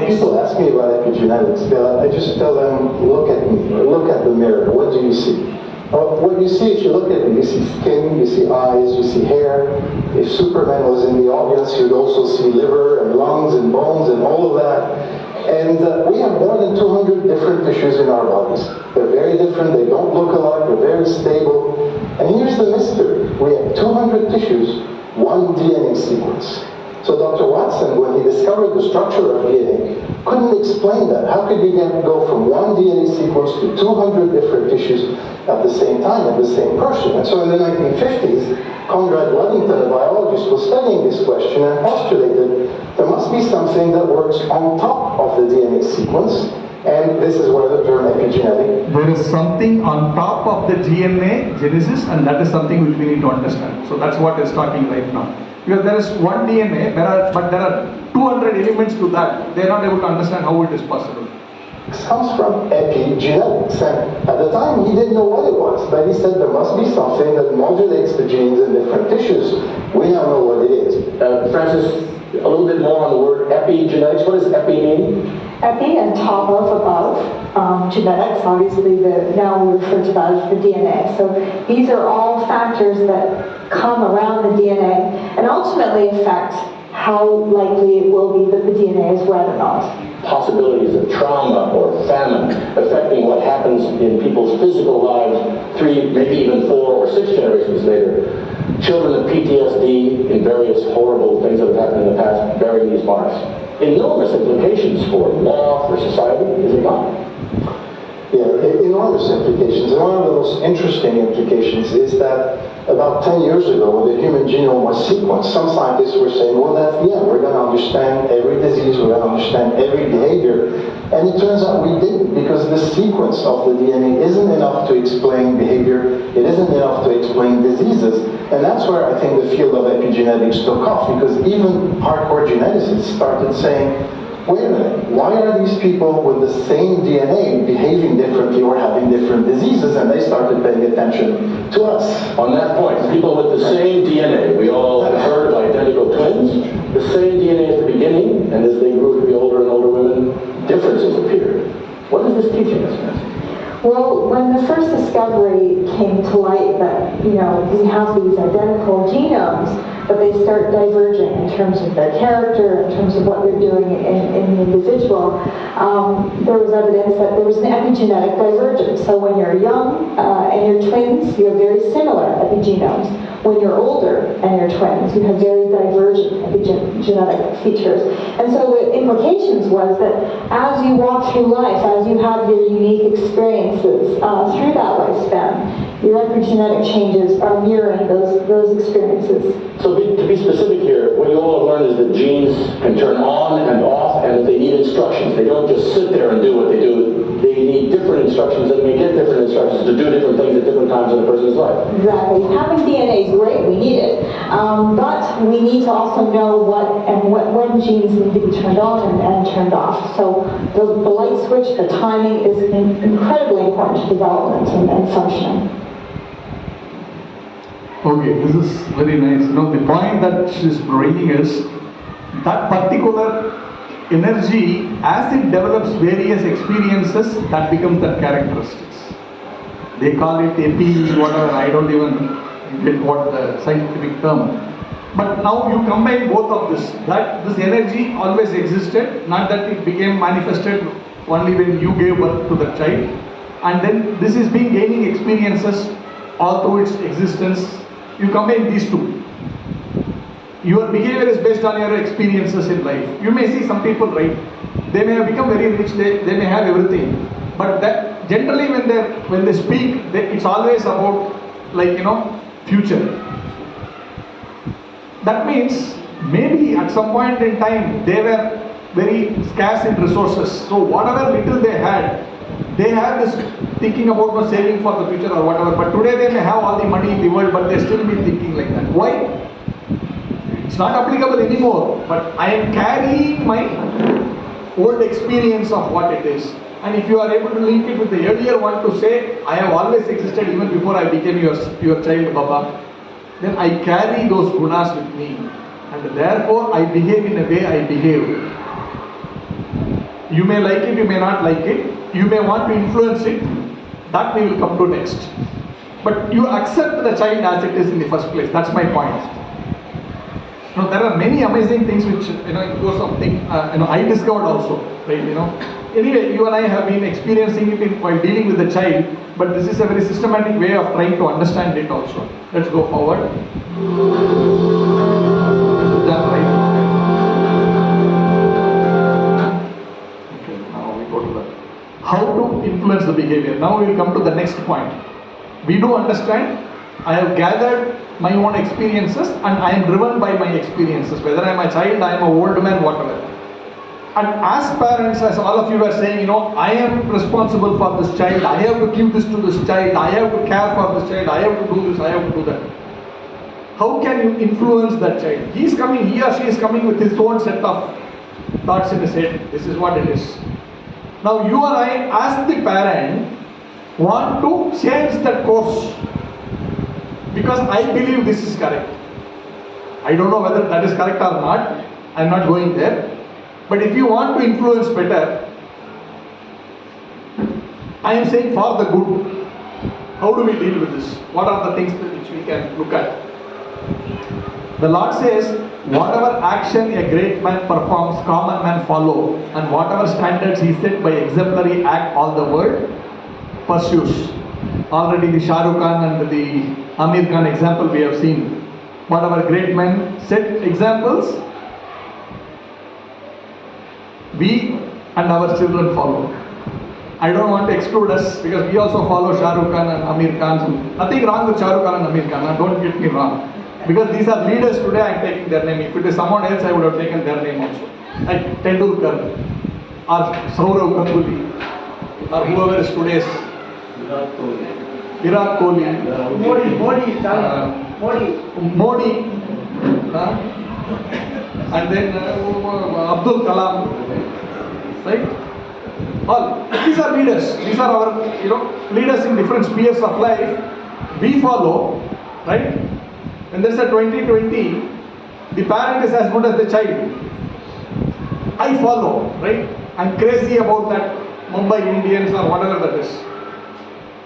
people ask me about epigenetics, I just tell them, look at me, or look at the mirror. What do you see? What you see, if you look at me, you see skin, you see eyes, you see hair. If Superman was in the audience, you'd also see liver and lungs and bones and all of that. And we have more than 200 different tissues in our bodies. They're very different, they don't look alike, they're very stable. And here's the mystery. We have 200 tissues, one DNA sequence. So Dr. Watson, when he discovered the structure of DNA, couldn't explain that. How could you go from one DNA sequence to 200 different tissues at the same time, in the same person? And so in the 1950s, Conrad Weddington, a biologist, was studying this question and postulated there must be something that works on top of the DNA sequence, and this is where the term epigenetic. There is something on top of the DNA genesis, and that is something which we need to understand. So that's what is talking right now. Because there is one DNA, but there are 200 elements to that. They are not able to understand how it is possible. This comes from epigenetics, and at the time he didn't know what it was, but he said there must be something that modulates the genes in different tissues. We now know what it is. Francis, a little bit more on the word epigenetics. What does epi mean? Epi and top of, above, genetics, obviously now we refer to that as the DNA. So these are all factors that come around the DNA and ultimately affect how likely it will be that the DNA is read or not. Possibilities of trauma or famine affecting what happens in people's physical lives 3, maybe even 4 or 6 generations later. Children of PTSD in various horrible things that have happened in the past bearing these marks. Enormous implications for law, for society, is it not? Yeah, enormous implications. And one of the most interesting implications is that about 10 years ago, when the human genome was sequenced, some scientists were saying, well, that's the end. We're going to understand every disease, we're going to understand every behavior. And it turns out we didn't, because the sequence of the DNA isn't enough to explain behavior, it isn't enough to explain diseases. And that's where I think the field of epigenetics took off, because even hardcore geneticists started saying, wait a minute, why are these people with the same DNA behaving differently or having different diseases? And they started paying attention to us. On that point, people with the same DNA, we all have heard of identical twins, the same DNA at the beginning, and as they grew to be older and older women, differences appeared. What is this teaching us, Nancy? Well, when the first discovery came to light that, we have these identical genomes, but they start diverging in terms of their character, in terms of what they're doing in the individual, there was evidence that there was an epigenetic divergence. So when you're young and you're twins, you have very similar epigenomes. When you're older and you're twins, you have very divergent epigenetic features. And so the implications was that as you walk through life, as you have your unique experiences through that lifespan, your epigenetic changes are mirroring those experiences. So to be specific here, what you all have learned is that genes can turn on and off, and that they need instructions. They don't just sit there and do what they do. They need different instructions, and they get different instructions to do different things at different times in a person's life. Exactly. Having DNA is great, we need it. But we need to also know when genes need to be turned on and turned off. So the light switch, the timing is incredibly important to development and functioning. Okay, this is very nice. The point that she's bringing is that particular energy, as it develops various experiences, that becomes the characteristics. They call it epi, whatever, I don't even get what the scientific term. But now you combine both of this, that this energy always existed, not that it became manifested only when you gave birth to the child. And then this is being gaining experiences all through its existence. You combine these two. Your behavior is based on your experiences in life. You may see some people, right? They may have become very rich, they may have everything. But that generally when they speak, it's always about future. That means maybe at some point in time they were very scarce in resources. So whatever little they had this thinking about saving for the future or whatever. But today they may have all the money in the world, but they still be thinking like that. Why? It's not applicable anymore. But I am carrying my old experience of what it is. And if you are able to link it with the earlier one to say, I have always existed even before I became your child, Baba, then I carry those gunas with me. And therefore I behave in a way I behave. You may like it, you may not like it, you may want to influence it, that we will come to next. But you accept the child as it is in the first place. That's my point. Now, there are many amazing things which, in course of thing, I discovered also, right? Anyway, you and I have been experiencing it while dealing with the child, but this is a very systematic way of trying to understand it also. Let's go forward. Is that right? Okay, now we go to the how to influence the behavior. Now we will come to the next point. We do understand, I have gathered my own experiences and I am driven by my experiences. Whether I am a child, I am an old man, whatever. And as parents, as all of you were saying, I am responsible for this child. I have to give this to this child. I have to care for this child. I have to do this. I have to do that. How can you influence that child? He or she is coming with his own set of thoughts in his head. This is what it is. Now you or I, as the parent, want to change that course because I believe this is correct. I don't know whether that is correct or not. I am not going there. But if you want to influence better, I am saying for the good. How do we deal with this? What are the things which we can look at? The Lord says, whatever action a great man performs, common men follow, and whatever standards he set by exemplary act, all the world pursues. Already the Shah Rukh Khan and the Amir Khan example we have seen. Whatever great men set examples, we and our children follow. I don't want to exclude us because we also follow Shah Rukh Khan and Amir Khan. Nothing wrong with Shah Rukh Khan and Amir Khan, don't get me wrong. Because these are leaders today, I am taking their name. If it is someone else, I would have taken their name also. Like Tendulkar, or Saurav Ganguly, or whoever is today's Virat Kohli, Modi, and then Abdul Kalam, right? All these are leaders. These are our leaders in different spheres of life. We follow, right? When there's a 2020, the parent is as good as the child. I follow, right? I'm crazy about that Mumbai Indians or whatever that is.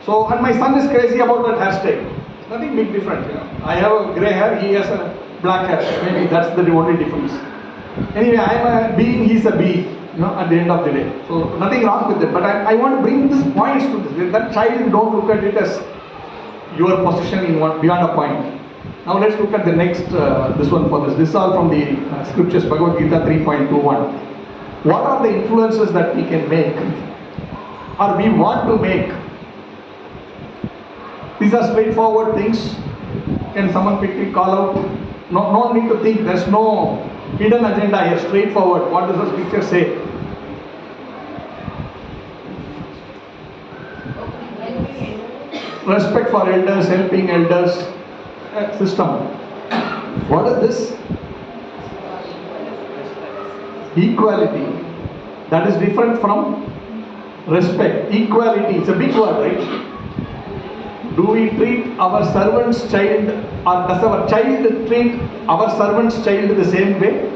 So, and my son is crazy about that hairstyle. Nothing big different, I have a grey hair, he has a black hair. Maybe that's the only difference. Anyway, I am a being, he's a bee, at the end of the day. So, nothing wrong with it. But I want to bring these points to this. That child, don't look at it as your position in beyond a point. Now let's look at the next, this one for this. This is all from the scriptures, Bhagavad Gita 3.21. What are the influences that we can make or we want to make? These are straightforward things. Can someone quickly call out? No need to think. There's no hidden agenda here. Straightforward. What does the scripture say? Respect for elders, helping elders, system. What is this? Equality. That is different from respect. Equality. It's a big word, right? Do we treat our servant's child, or does our child treat our servant's child the same way?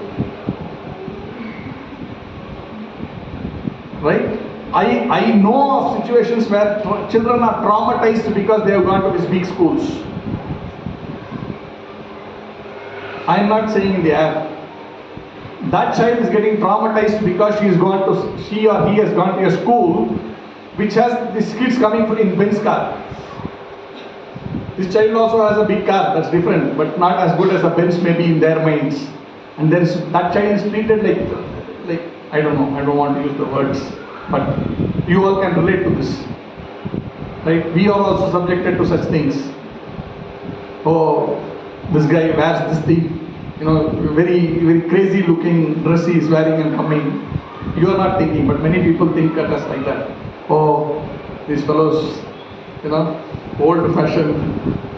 Right? I know of situations where children are traumatized because they have gone to these big schools. I am not saying in the air. That child is getting traumatized because she or he has gone to a school which has these kids coming in Benz car. This child also has a big car, that's different, but not as good as a Benz maybe in their minds. And that child is treated like I don't know, I don't want to use the words, but you all can relate to this. Right? We are also subjected to such things. Oh, this guy wears this thing, very, very crazy looking dress he is wearing and coming. You are not thinking, but many people think at us like that. Oh, these fellows, old fashioned,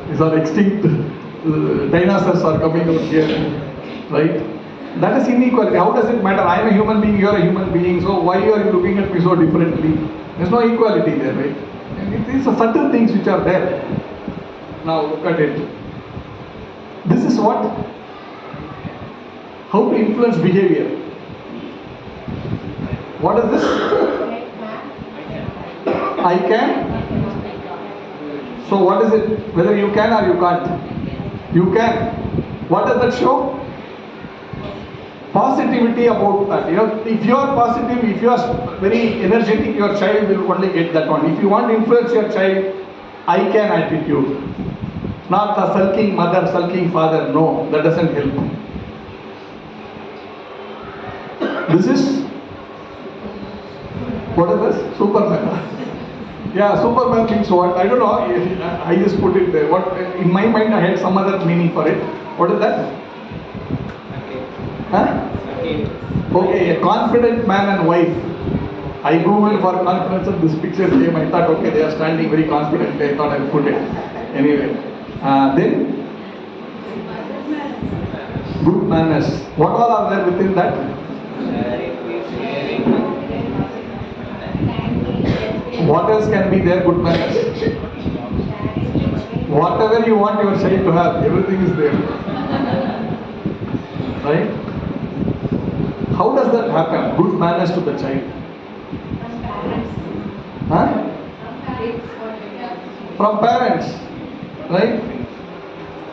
these are extinct, dinosaurs are coming out here, right? That is inequality. How does it matter? I am a human being, you are a human being, so why are you looking at me so differently? There is no equality there, right? And these are subtle things which are there. Now look at it. This is what How to influence behavior? What is this? I can. So what is it? Whether you can or you can't? You can. What does that show? Positivity about that. If you are positive, if you are very energetic, your child will only get that one. If you want to influence your child, I can attitude. Not a sulking mother, sulking father. No, that doesn't help. This is, what is this? Superman. Yeah, Superman thinks what? I don't know. I just put it there. What in my mind I had some other meaning for it. What is that? Huh? Okay, a confident man and wife. I googled for confidence and this picture came. I thought, okay, they are standing very confidently. I thought I'll put it. Anyway, then good manners. What all are there within that? What else can be there? Good manners. Whatever you want your child to have, everything is there. Right? How does that happen? Good manners to the child. Huh? From parents. Right?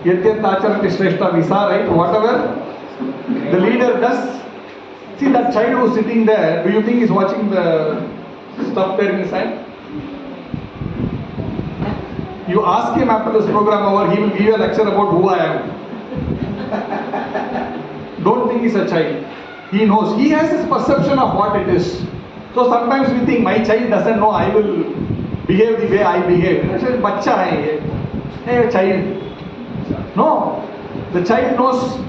Yatyat acharati shrestha visa, right? Whatever the leader does. See that child who's sitting there, do you think he's watching the stuff there in his hand? You ask him after this program over, he will give you a lecture about who I am. Don't think he's a child. He knows. He has his perception of what it is. So sometimes we think my child doesn't know, I will behave the way I behave. Bacha hai, hey, child. No. The child knows,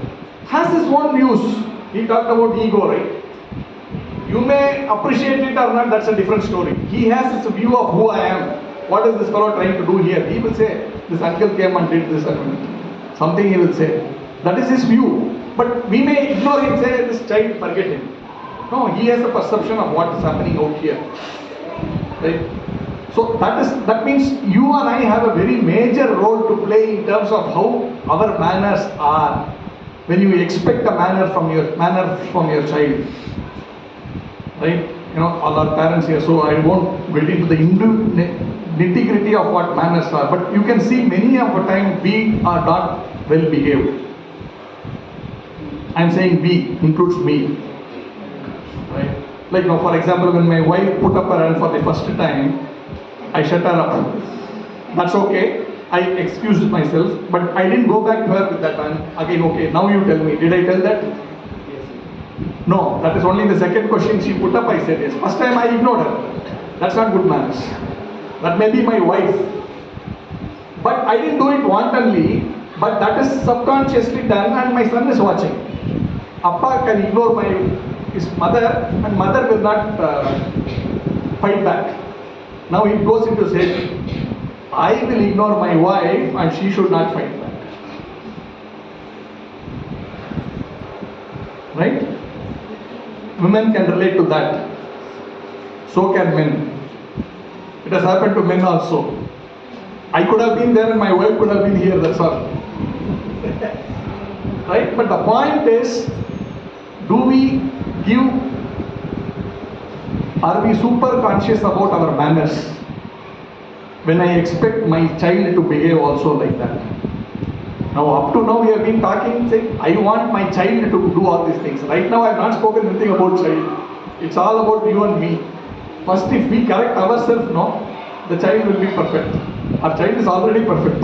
has his own views. He talked about ego, right? You may appreciate it or not, that's a different story. He has his view of who I am. What is this fellow trying to do here? He will say, this uncle came and did this. Something he will say. That is his view. But we may ignore him and say, this child, forget him. No, he has a perception of what is happening out here. Right? So that means you and I have a very major role to play in terms of how our manners are. When you expect a manner from your child. Right? All our parents here, so I won't get into the nitty-gritty of what manners are, but you can see many of the time we are not well behaved. I am saying we, includes me. Right? Like for example, when my wife put up her hand for the first time, I shut her up. That's okay. I excused myself, but I didn't go back to her with that hand. Again, okay, now you tell me, did I tell that? No, that is only the second question she put up, I said yes. First time I ignored her. That's not good manners. That may be my wife. But I didn't do it wantonly, but that is subconsciously done and my son is watching. Appa can ignore his mother and mother will not fight back. Now it goes into his head. I will ignore my wife and she should not fight back. Right? Women can relate to that. So can men. It has happened to men also. I could have been there and my wife could have been here, that's all. Right? But the point is, are we super conscious about our manners? When I expect my child to behave also like that. Now up to now we have been talking, saying, I want my child to do all these things. Right now I have not spoken anything about child. It's all about you and me. First if we correct ourselves, the child will be perfect. Our child is already perfect.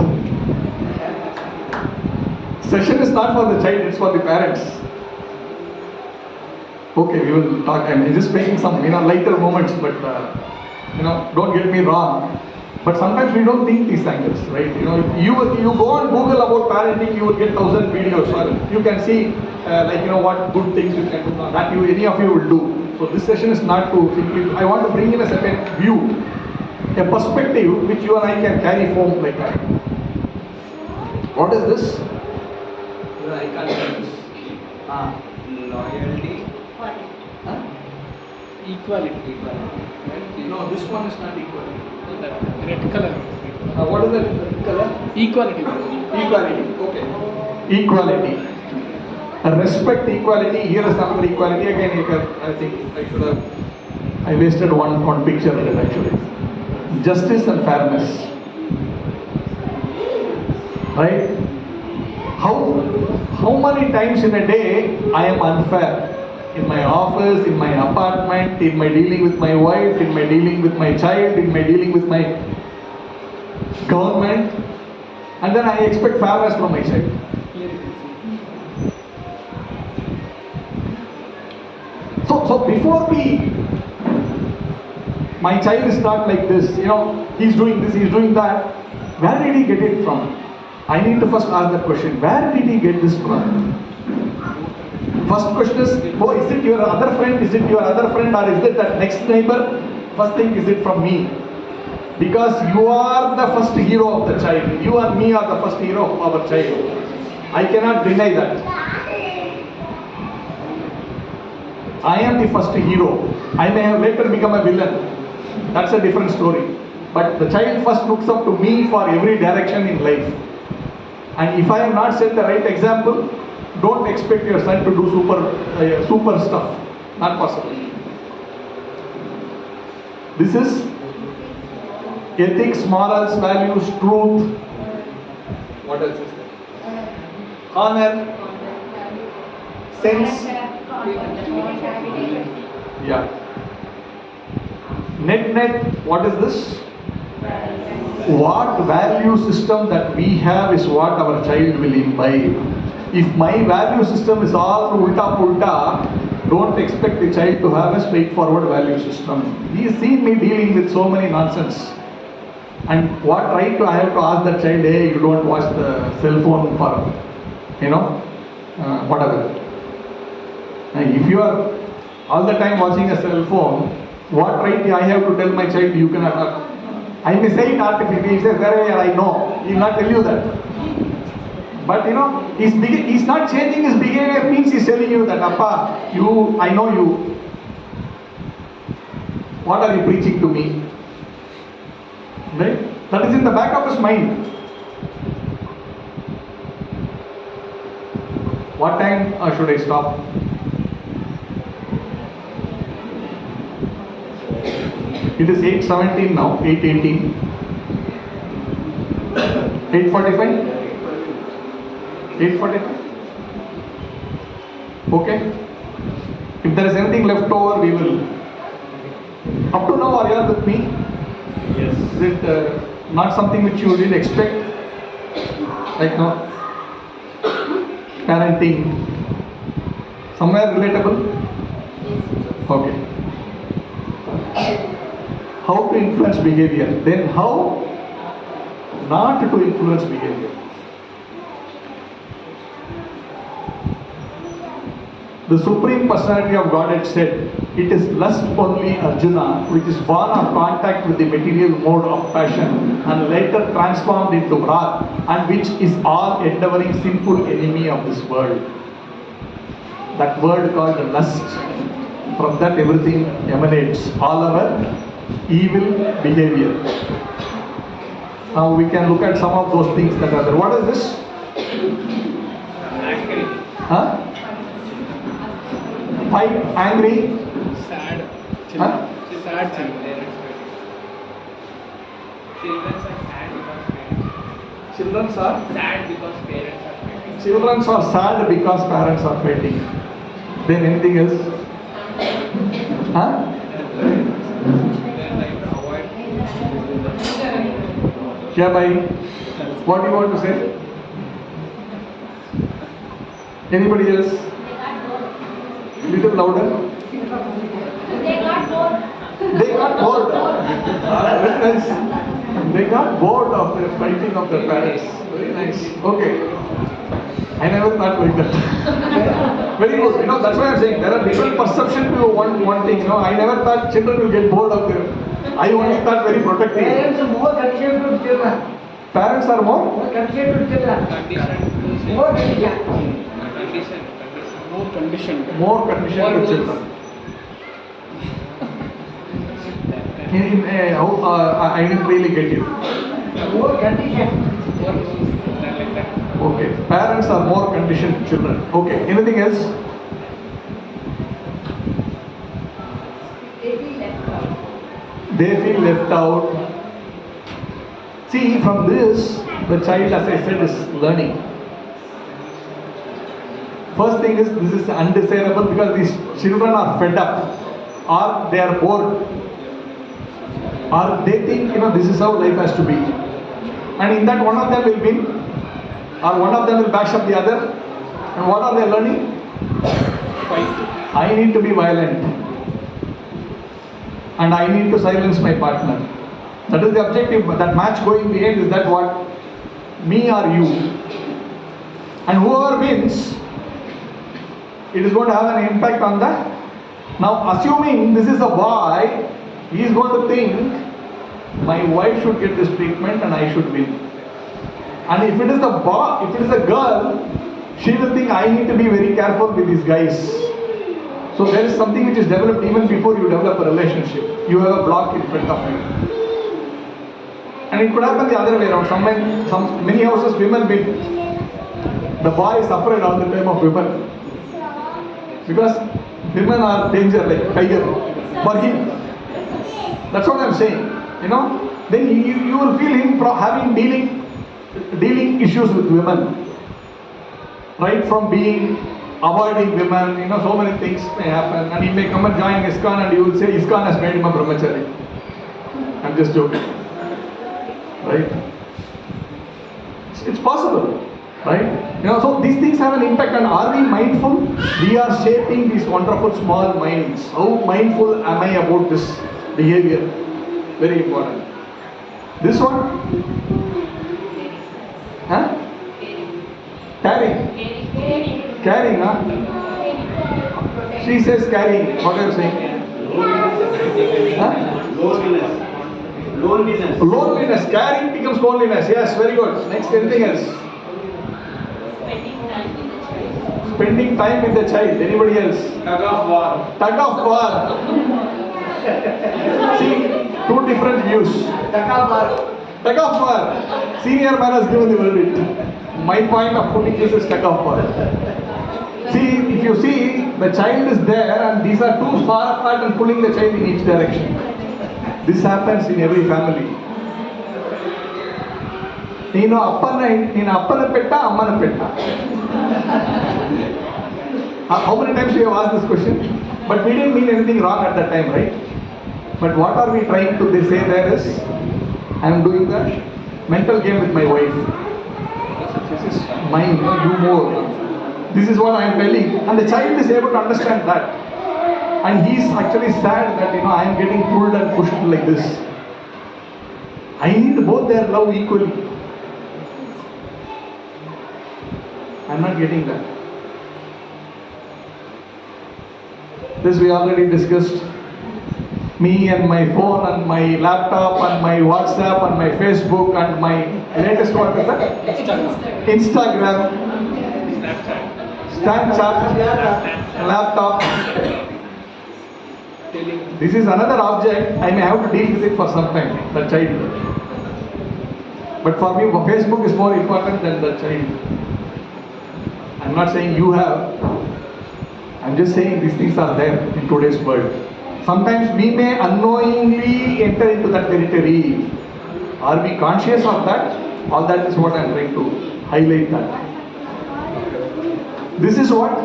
Session is not for the child, it's for the parents. Okay, we will talk. I'm just making some lighter moments, but don't get me wrong. But sometimes we don't think these angles, right? You go on Google about parenting, you will get 1,000 videos. Or you can see, what good things you can do. That any of you will do. So this session is not to simply. I want to bring in a certain view, a perspective which you and I can carry home like that. What is this? I can't do this. Loyalty. Equality. No, this one is not equality. Red color. What is the color? Equality. Equality. Okay. Equality. Respect, equality. Here is another equality. Again, I think I wasted one picture in it actually. Justice and fairness. Right? How many times in a day I am unfair? In my office, in my apartment, in my dealing with my wife, in my dealing with my child, in my dealing with my government, and then I expect fairness from my child. So before my child is not like this, he's doing this, he's doing that, where did he get it from? I need to first ask that question, where did he get this from? First question is, is it your other friend, is it your other friend, or is it that next neighbor? First thing, is it from me? Because you are the first hero of the child. You and me are the first hero of our child. I cannot deny that. I am the first hero. I may have later become a villain. That's a different story. But the child first looks up to me for every direction in life. And if I have not set the right example, don't expect your son to do super stuff. Not possible. This is ethics, morals, values, truth. What else is there? Honor, sense. Yeah. Net, what is this? What value system that we have is what our child will imbibe. If my value system is all ulta, don't expect the child to have a straightforward value system. He has seen me dealing with so many nonsense. And what right do I have to ask that child, hey, you don't watch the cell phone for, whatever. And if you are all the time watching a cell phone, what right I have to tell my child you cannot? I may say it artificially, he says, I know. He will not tell you that. But he's not changing his behavior, means he's telling you that, Appa, I know you. What are you preaching to me? Right? That is in the back of his mind. What time should I stop? It is 8:17 now, 8:18. 8:45? 8:45? Okay. If there is anything left over, we will. Up to now, are you all with me? Yes. Is it not something which you didn't expect? Like parenting. Somewhere relatable? Okay. How to influence behavior. Then how not to influence behavior. The Supreme Personality of Godhead said, it is lust only, Arjuna, which is born of contact with the material mode of passion and later transformed into wrath, and which is all endeavoring sinful enemy of this world. That word called lust, from that everything emanates, all our evil behavior. Now we can look at some of those things that are there. What is this? Angry. Huh? Fight, angry. Sad. Huh? Sad children. Children are sad because Children are parents are fighting. Children are sad because parents are fighting. Then anything else? Huh? Yeah, bhai. What do you want to say? Anybody else? Little louder. They got bored. They got bored. Very nice. They got bored of the fighting of their parents. Very nice. Okay. I never thought like that. Very good. That's why I'm saying there are different perceptions to one thing. I never thought children will get bored of them. I only thought very protective. Parents are more considerate to children. Parents are more? More considerate to children. More considerate. More conditioned. More conditioned to children. I didn't really get you. More conditioned. Like that. Okay, parents are more conditioned children. Okay, anything else? They feel left out. They feel left out. See, from this, the child, as I said, is learning. First thing is, this is undesirable because these children are fed up, or they are bored, or they think, this is how life has to be. And in that, one of them will win, or one of them will bash up the other. And what are they learning? I need to be violent, and I need to silence my partner. That is the objective. That match going in the end is that what? Me or you. And whoever wins, it is going to have an impact on that. Now, assuming this is a boy, he is going to think, my wife should get this treatment and I should win. And if it is the boy, if it is a girl, she will think, I need to be very careful with these guys. So there is something which is developed even before you develop a relationship. You have a block in front of you. And it could happen the other way around. Many houses, women win. The boy is afraid all the time of women. Because women are danger, like tiger, for him. That's what I'm saying. Then you will feel him having dealing issues with women. Right from avoiding women, so many things may happen. And he may come and join ISKCON and you will say ISKCON has made him a brahmachari. I'm just joking. Right? It's possible. Right? So these things have an impact, and are we mindful? We are shaping these wonderful small minds. How mindful am I about this behavior? Very important. This one? Huh? Caring. Caring, huh? She says carrying. What are you saying? Huh? Loneliness. Caring becomes loneliness. Yes, very good. Next, anything else? Spending time with the child. Anybody else? Tug of war. Tug of war. See, two different views. Tug of war. Senior man has given the verdict. My point of putting this is tug of war. See, if you see, the child is there and these are too far apart and pulling the child in each direction. This happens in every family. Appana petta, ammana petta. How many times we have asked this question? But we didn't mean anything wrong at that time, right? But what are we trying to say there is, I am doing the mental game with my wife. This is mine, you more. This is what I am telling. And the child is able to understand that. And he is actually sad that I am getting pulled and pushed like this. I need both their love equally. I am not getting that. This we already discussed. Me and my phone and my laptop and my WhatsApp and my Facebook and my latest what is that? Instagram. Snapchat. Laptop. This is another object. I may have to deal with it for some time. The child. But for me, Facebook is more important than the child. I'm not saying you have. I'm just saying these things are there in today's world. Sometimes we may unknowingly enter into that territory. Are we conscious of that? All that is what I'm trying to highlight that. This is what?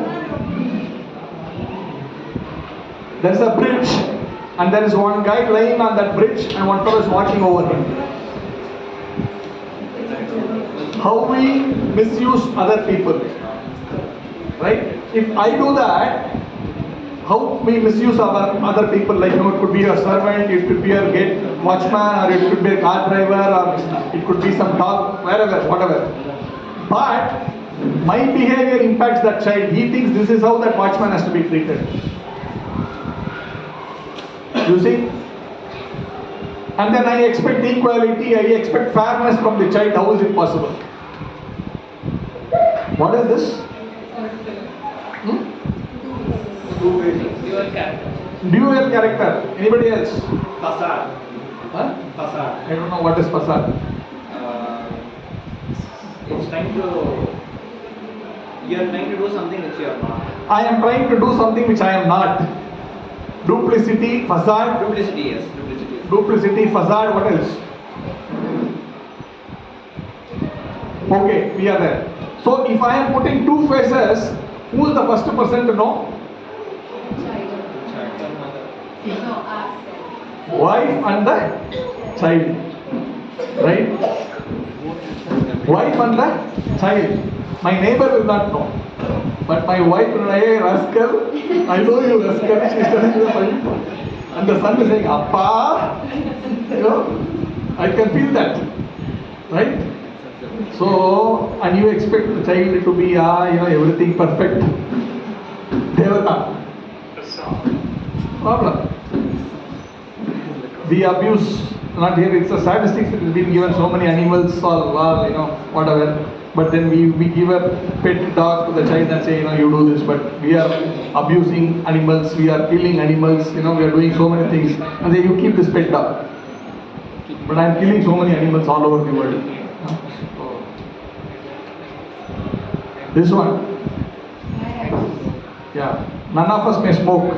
There is a bridge and there is one guy lying on that bridge and one fellow is watching over him. How we misuse other people. Right? If I do that, how we misuse our other people, like it could be a servant, it could be a gate watchman, or it could be a car driver, or it could be some dog, wherever, whatever. But my behavior impacts that child. He thinks this is how that watchman has to be treated. You see? And then I expect equality, I expect fairness from the child. How is it possible? What is this? Dual character. Dual character. Anybody else? Facade. Huh? Facade. I don't know what is facade. It's trying to, you are trying to do something which you are not. I am trying to do something which I am not. Duplicity, facade. Duplicity, yes. Duplicity. Duplicity, facade, what else? Okay, we are there. So if I am putting two faces, who is the first person to know? Wife and the child. Right? Wife and the child. My neighbor will not know. But my wife will say, hey, rascal, I know you, rascal. She is telling the wife. And the son is saying, Appa. You know, I can feel that. Right? So, and you expect the child to be, everything perfect. Devata. Problem. We abuse, not here, it's a statistics, it has been given so many animals or whatever. But then we give a pet dog to the child and say, you do this, but we are abusing animals, we are killing animals, we are doing so many things. And then you keep this pet dog. But I am killing so many animals all over the world. This one. Yeah. None of us may smoke,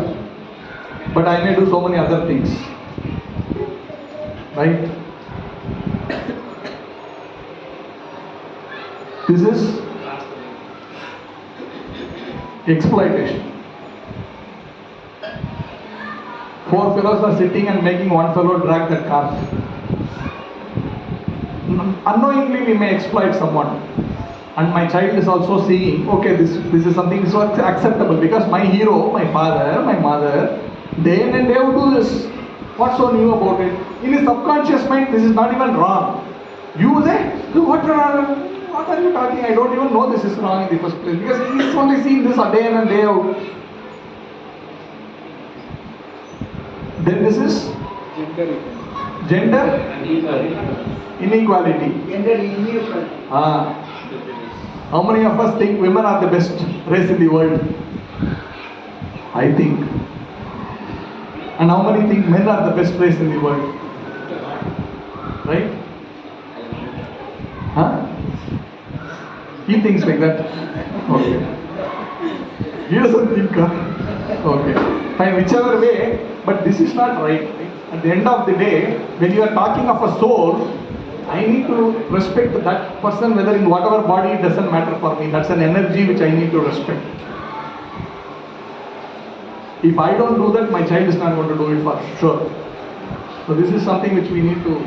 but I may do so many other things. Right? This is exploitation. 4 fellows are sitting and making one fellow drag that car. Unknowingly we may exploit someone. And my child is also seeing, okay, this is something which is acceptable because my hero, my father, my mother, day in and day out do this. What's so new about it? In his subconscious mind, this is not even wrong. You say, what are you talking? I don't even know this is wrong in the first place because he is only seeing this a day in and day out. Then this is gender inequality. How many of us think women are the best race in the world? I think. And how many think men are the best race in the world? Right? Huh? He thinks like that. Okay. He doesn't think. Okay. Fine, whichever way, but this is not right. At the end of the day, when you are talking of a soul, I need to respect that person, whether in whatever body, it doesn't matter for me. That's an energy which I need to respect. If I don't do that, my child is not going to do it for sure. So this is something which we need to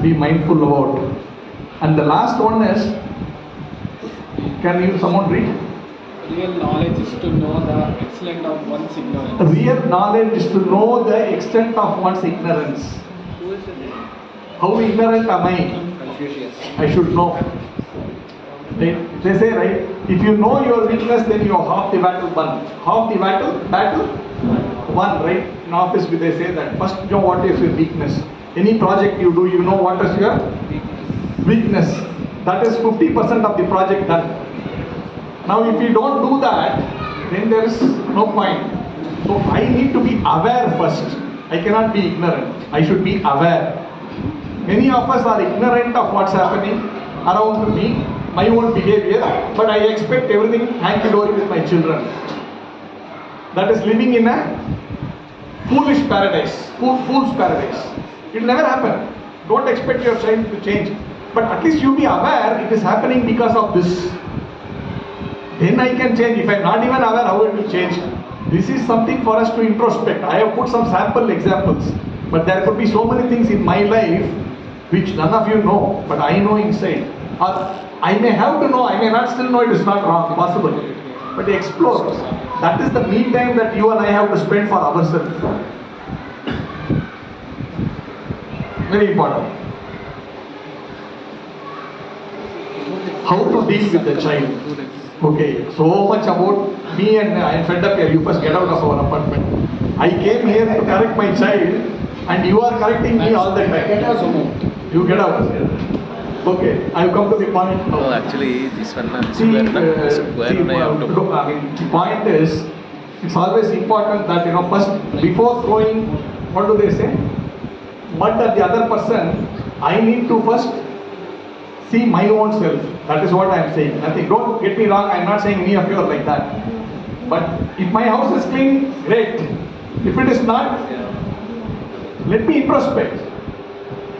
be mindful about. And the last one is, can someone read? Real knowledge is to know the extent of one's ignorance. Real knowledge is to know the extent of one's ignorance. How ignorant am I? Confucius. I should know. They say, right, if you know your weakness, then you have half the battle won. Half the battle won, right? In office, they say that. First, you know what is your weakness. Any project you do, you know what is your weakness. That is 50% of the project done. Now, if you don't do that, then there is no point. So, I need to be aware first. I cannot be ignorant. I should be aware. Many of us are ignorant of what's happening around me, my own behavior, but I expect everything hanky-dory with my children. That is living in a foolish paradise, fool's paradise. It will never happen. Don't expect your child to change. But at least you be aware it is happening because of this. Then I can change. If I am not even aware how it will change. This is something for us to introspect. I have put some sample examples. But there could be so many things in my life which none of you know, but I know inside. Or I may have to know, I may not still know it is not wrong, possible. But explore. That is the me time that you and I have to spend for ourselves. Very important. How to deal with the child. Okay, so much about me and I am fed up here. You first get out of our apartment. I came here to correct my child and you are correcting me all the time. You get out. Okay, I have come to the point. No, actually, this one. The point is, it's always important that first before throwing, what do they say? Mud at the other person, I need to first see my own self. That is what I am saying. Nothing. Don't get me wrong. I am not saying any of you are like that. But if my house is clean, great. If it is not, let me introspect.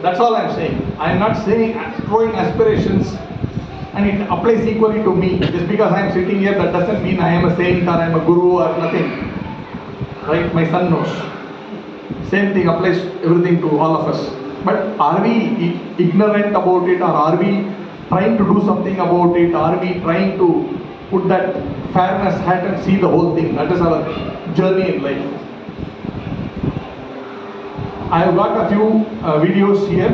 That's all I am saying. I am not saying throwing aspirations and it applies equally to me. Just because I am sitting here, that doesn't mean I am a saint or I am a guru or nothing. Right? My son knows. Same thing applies everything to all of us. But are we ignorant about it, or are we trying to do something about it? Are we trying to put that fairness hat and see the whole thing? That is our journey in life. I have got a few videos here.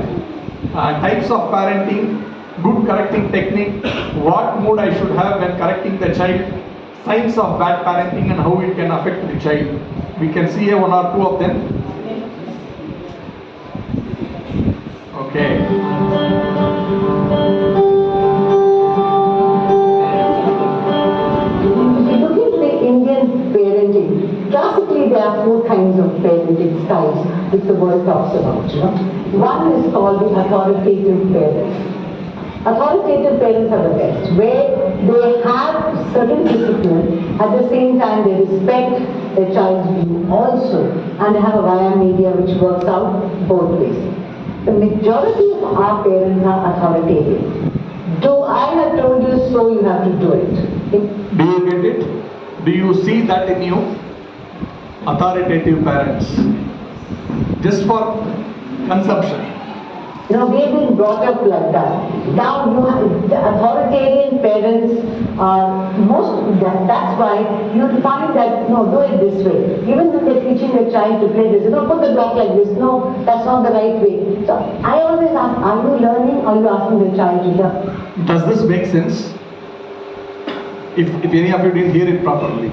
Types of parenting, good correcting technique, what mood I should have when correcting the child, signs of bad parenting and how it can affect the child. We can see here one or two of them. Okay. Looking at the Indian parenting, classically there are four kinds of parenting styles which the world talks about. One is called the authoritative parents. Authoritative parents are the best, where they have certain discipline, at the same time they respect their child's view also, and they have a via media which works out both ways. The majority of our parents are authoritarian. Do I have told you so, you have to do it. Do you get it? Do you see that in you? Authoritative parents. Just for consumption. We have been brought up like that. Now you have the authoritarian parents are that's why you'll find that, no, do it this way. Even when they're teaching their child to play this, put the block like this, no, that's not the right way. So I always ask, are you learning or are you asking the child to learn? Does this make sense? If any of you didn't hear it properly.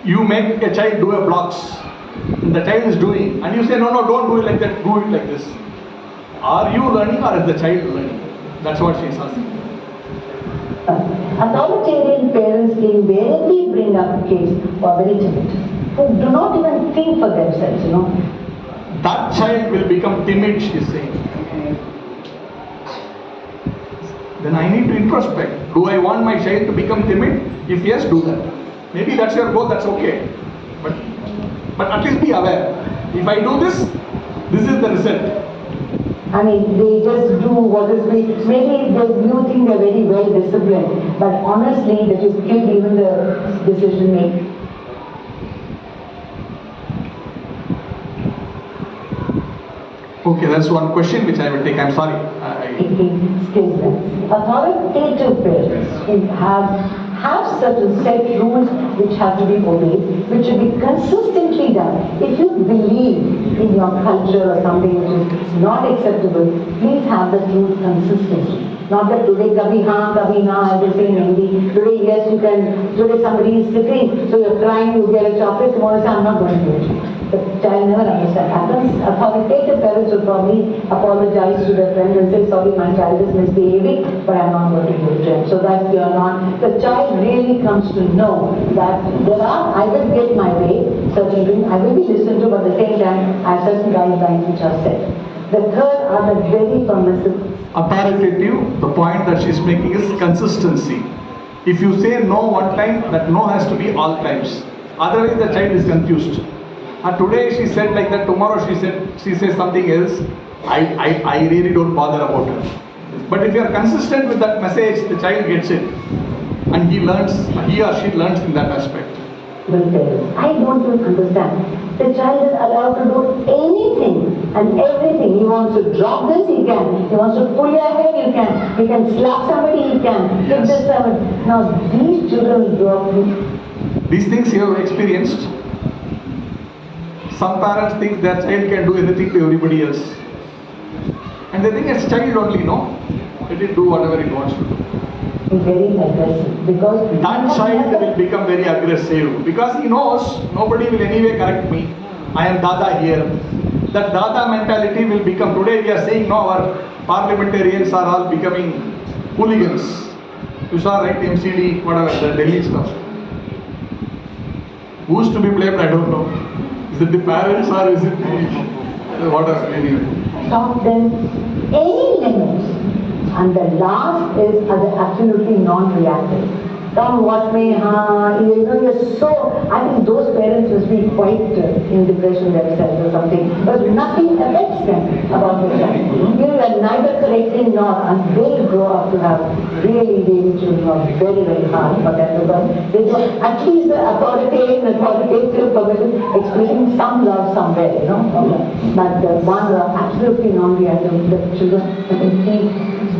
You make a child do a blocks, and the child is doing, and you say, no, don't do it like that, do it like this. Are you learning or is the child learning? That's what she is asking. Authoritarian parents invariably bring up kids who are very timid, who do not even think for themselves, That child will become timid, she is saying. Then I need to introspect. Do I want my child to become timid? If yes, do that. Maybe that's your goal, that's okay. But at least be aware. If I do this, this is the result. I mean, they just do what is maybe you think they're very well disciplined, but honestly, that has killed even the decision making. Okay, that's one question which I will take. I'm sorry. Authoritative parents have certain set rules which have to be obeyed, which should be consistently done. If you believe in your culture or something which is not acceptable, please have that rule consistently. Not that today kabhi na, everything in Hindi. Today yes, you can, today somebody is sitting, so you're crying, you get a chocolate, tomorrow say I'm not going to do it. The child never understands. Authoritative parents will probably apologize to their friends and say, sorry, my child is misbehaving, but I'm not going to do it to him. So that you're not, the child really comes to know that I will get my way, certain things, I will be listened to, but at the same time, I have certain guidelines which are set. The third are the very permissive. Authoritative, the point that she's making is consistency. If you say no one time, that no has to be all times. Otherwise, the child is confused. And today she said like that, tomorrow she says something else. I really don't bother about it. But if you are consistent with that message, the child gets it. And he or she learns in that aspect. I don't even understand. The child is allowed to do anything and everything. He wants to drop this, he can. He wants to pull your hair, you can. He can slap somebody, he can. Hit this somebody. Now these children will grow up. These things you have experienced. Some parents think their child can do anything to everybody else. And they think it's child only, no? Let it do whatever it wants to do. Very aggressive because that child will become very aggressive because he knows nobody will anyway correct me. I am Dada here. That Dada mentality will become, today we are saying no, our parliamentarians are all becoming hooligans. You saw right, MCD, whatever, the Delhi stuff. Who's to be blamed, I don't know. Is it the parents or is it the whatever, anyway. Stop them any limits. And the last is absolutely non-reactive. Come watch me, you're so, I think those parents must be quite in depression themselves or something, because nothing affects them about the child. You're neither correcting nor, and they grow up to have really children who are very, very hard for them, because they do at least the authoritative permission expressing some love somewhere, But the ones are absolutely non-reactive, the children, I can see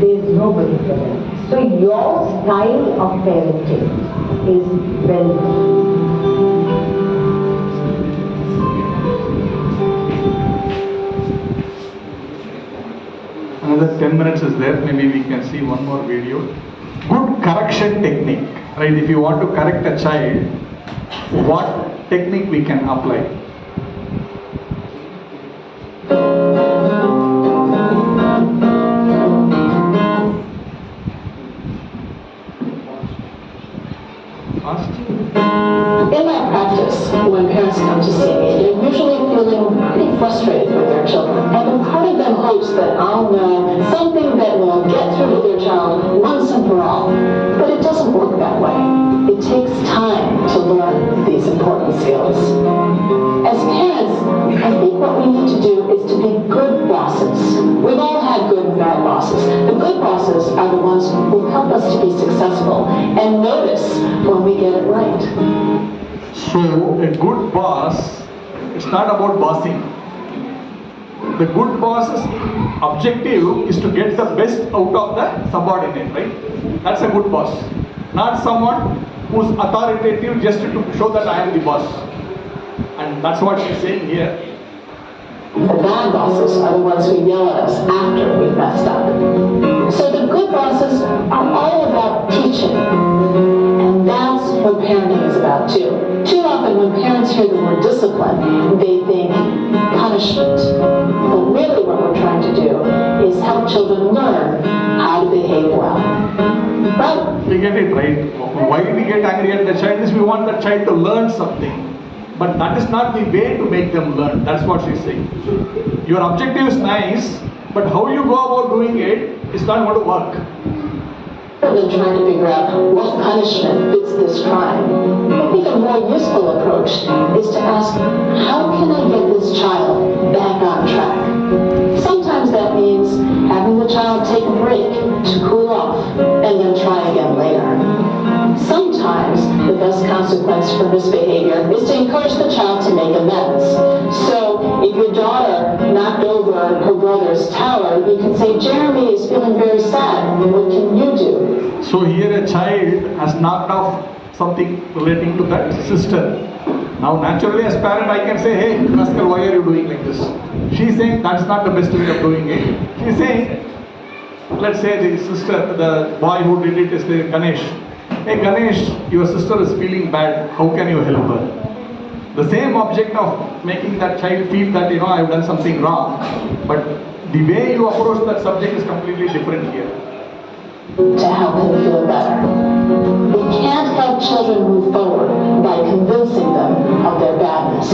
there's nobody for them. So your style of parenting is well. Another 10 minutes is there, maybe we can see one more video. Good correction technique, right? If you want to correct a child, what technique we can apply? In my practice, when parents come to see me, they're usually feeling pretty frustrated with their children. And part of them hopes that I'll know something that will get through to their child once and for all. But it doesn't work that way. It takes time to learn these important skills. As parents, I think what we need to do is to be good bosses. We've all had good and bad bosses. The good bosses are the ones who help us to be successful and notice when we get it right. So, a good boss, it's not about bossing. The good boss's objective is to get the best out of the subordinate, right? That's a good boss. Not someone who's authoritative just to show that I am the boss. And that's what she's saying here. The bad bosses are the ones who yell at us after we've messed up. So the good bosses are all about teaching. And that's what parenting is about too. Too often when parents hear the word discipline, they think punishment. But really what we're trying to do is help children learn how to behave well. Right? We get it right. Why we get angry at the child is we want the child to learn something. But that is not the way to make them learn. That's what she's saying. Your objective is nice, but how you go about doing it is not going to work. Rather than trying to figure out what punishment fits this crime, I think a more useful approach is to ask, how can I get this child back on track? Sometimes that means having the child take a break to cool off and then try again later. Sometimes the best consequence for misbehavior is to encourage the child to make amends. So if your daughter knocked over her brother's tower, you can say, Jeremy is feeling very sad. What can you do? So here a child has knocked off something relating to that sister. Now naturally as parent I can say, hey Pascal, why are you doing like this? She's saying that's not the best way of doing it. She's saying, let's say the sister, the boy who did it is Ganesh. Hey Ganesh, your sister is feeling bad, how can you help her? The same object of making that child feel that, I have done something wrong, but the way you approach that subject is completely different here. To help him feel better. We can't help children move forward by convincing them of their badness.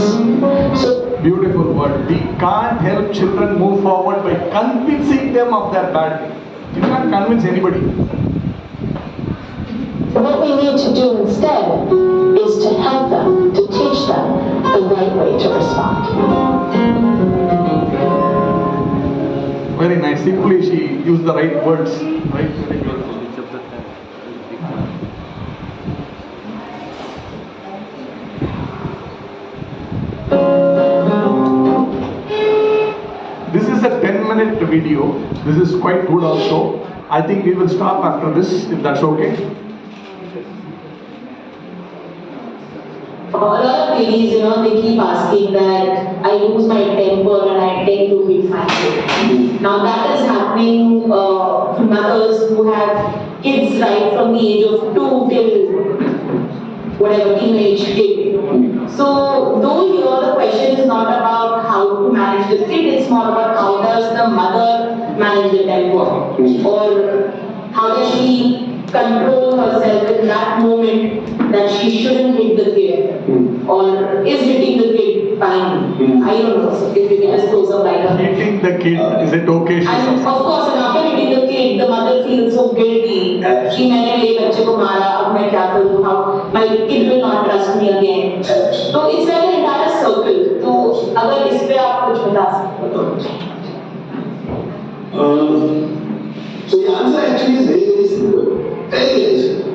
So, beautiful word. We can't help children move forward by convincing them of their badness. You can't convince anybody. What we need to do instead is to help them, to teach them the right way to respond. Very nice. Simply she used the right words. Right? This is a 10-minute video. This is quite good also. I think we will stop after this, if that's okay. A lot of ladies, they keep asking that I lose my temper and I tend to hit my kid. Now that is happening to mothers who have kids right from the age of 2 till whatever teenage kid. So though here the question is not about how to manage the kid, it's more about how does the mother manage the temper, or how does she control herself in that moment that she shouldn't hit the kid, or is hitting the kid fine? I don't know, so if you can just throw some light on it. Hitting the kid, is it okay? And of course, and after hitting the kid, kid, the mother feels so guilty कि मैंने मेरे बच्चे को मारा, अब मैं क्या करूँ? How my kid will not trust me again. तो it's like an entire circle. तो अगर इस पे आप कुछ बता सकते So the answer actually is very, very simple. Very, very simple.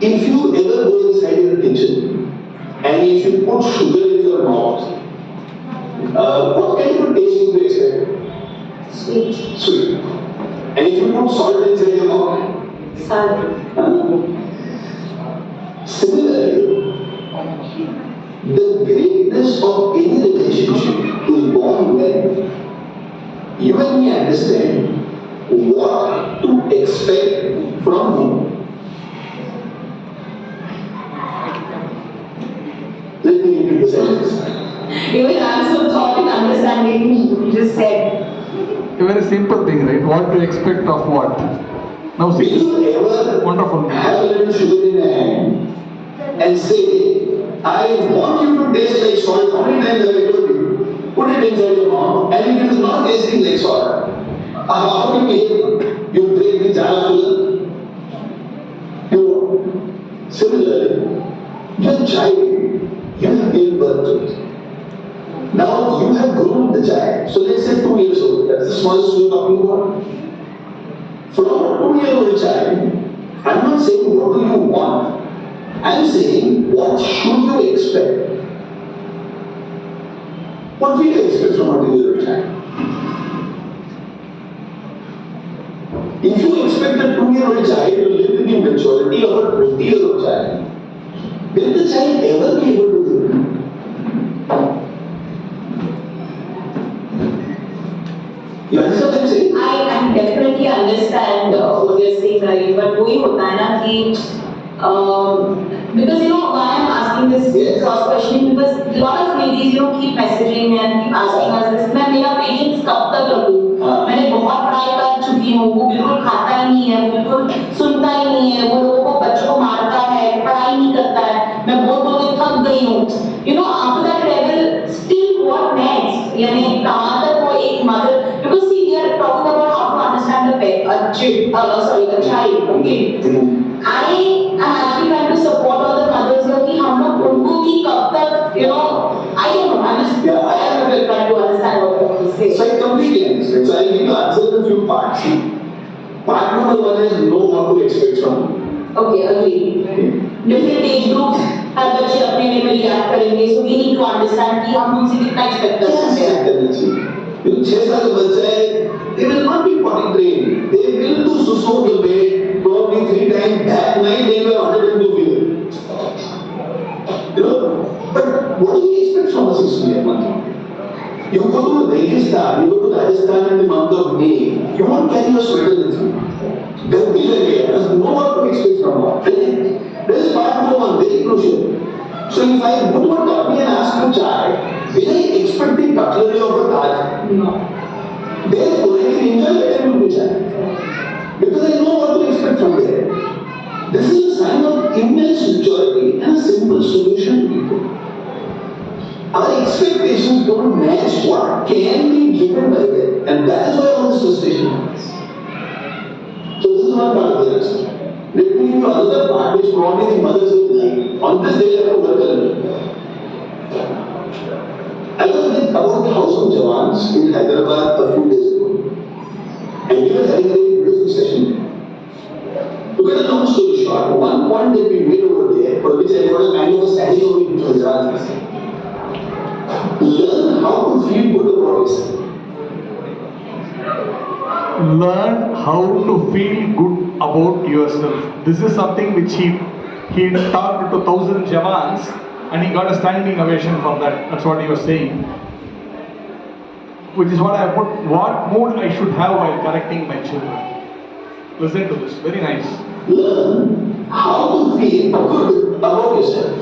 If you ever go inside your kitchen and if you put sugar in your mouth, what kind of a taste would you expect? Sweet. Sweet. And if you put salt inside your mouth? Salt. Similarly, the greatness of any relationship is born when you and me understand what to expect from him. Let me repeat the sentence. Even I'm so thought in understanding you just said. A very simple thing, right? What to expect of what? Now see, will you ever wonderful. Have a little sugar in your hand and say, I want you to taste like salt. How many times have I told you? Put it inside your mouth and if it is not tasting like salt, how do you behave? You drink the jar of sugar. Similarly, your child, you have given birth to it. Now you have grown the child. So let's say 2 years old. That's the smallest we are talking about. From a 2-year-old child, I'm not saying what do you want. I'm saying what should you expect? What will you expect from a 2-year-old child? If you expect a 2-year-old child to live with the maturity of a 20-year-old child, will the child ever be able to do it? You understand what I'm saying? I definitely understand what you're saying, right? But वही होता है ना कि because why I'm asking this cross questioning, because a lot of ladies keep messaging and keep asking us this. मैं मेरा patience कब तक रखूँ? मैंने बहुत try कर चुकी हूँ. वो बिल्कुल खाता ही नहीं है, वो बिल्कुल सुनता ही नहीं है, वो लोगों को बच्चों को मारता है, पढ़ाई नहीं करता है. मैं बोल के थक गई हूँ. After that level, still what next? यानी कहाँ तक वो एक mother? Because see, we are talking about how to understand a child, okay? I am actually trying to support all the mothers कि हम लोग उनको भी कब तक, I don't know. I'm just I am trying to understand what you want to say. So I completely understand. So I need to answer in a few parts. Part number 1 is know what to expect from. Okay, agree. Different age groups हर बच्चे अपने वे में react करेंगे. So we need to understand कि हम उनसे कितना expect कर सकते हैं. 6 साल का बच्चा है, they will not be potty trained. They will do susu on the bed, probably 3 times. That night they will 102 fever. But what do you expect from a 6-year-old? You go to Registan, you go to Rajasthan in the month of May, you won't carry a sweater with you. There will be a know what to expect from her. That is part number 1, very crucial. So if I go to a Tommy and ask a child, will I expect the cutlery of a Taj? No. Therefore, I can enjoy the time with the child. Because I know what to expect from there. This is a sign of immense maturity and a simple solution to people. Our expectations don't match what can be given by them. And that is why all this frustration happens. So this is one part of the answer. Let me give you another part which probably the mothers will like. On this day I have to work a little. I was with about 1,000 Jawans in Hyderabad a few days ago. And we were having a very beautiful session. To get a long story short, one point that we made over there, for which I got a kind of a standing ovation from Jawans, learn how to feel good about yourself. Learn how to feel good about yourself. This is something which he talked to 1,000 Jawans and he got a standing ovation from that. That's what he was saying. Which is what I put, what mood I should have while correcting my children. Listen to this, very nice. Learn how to feel good about yourself.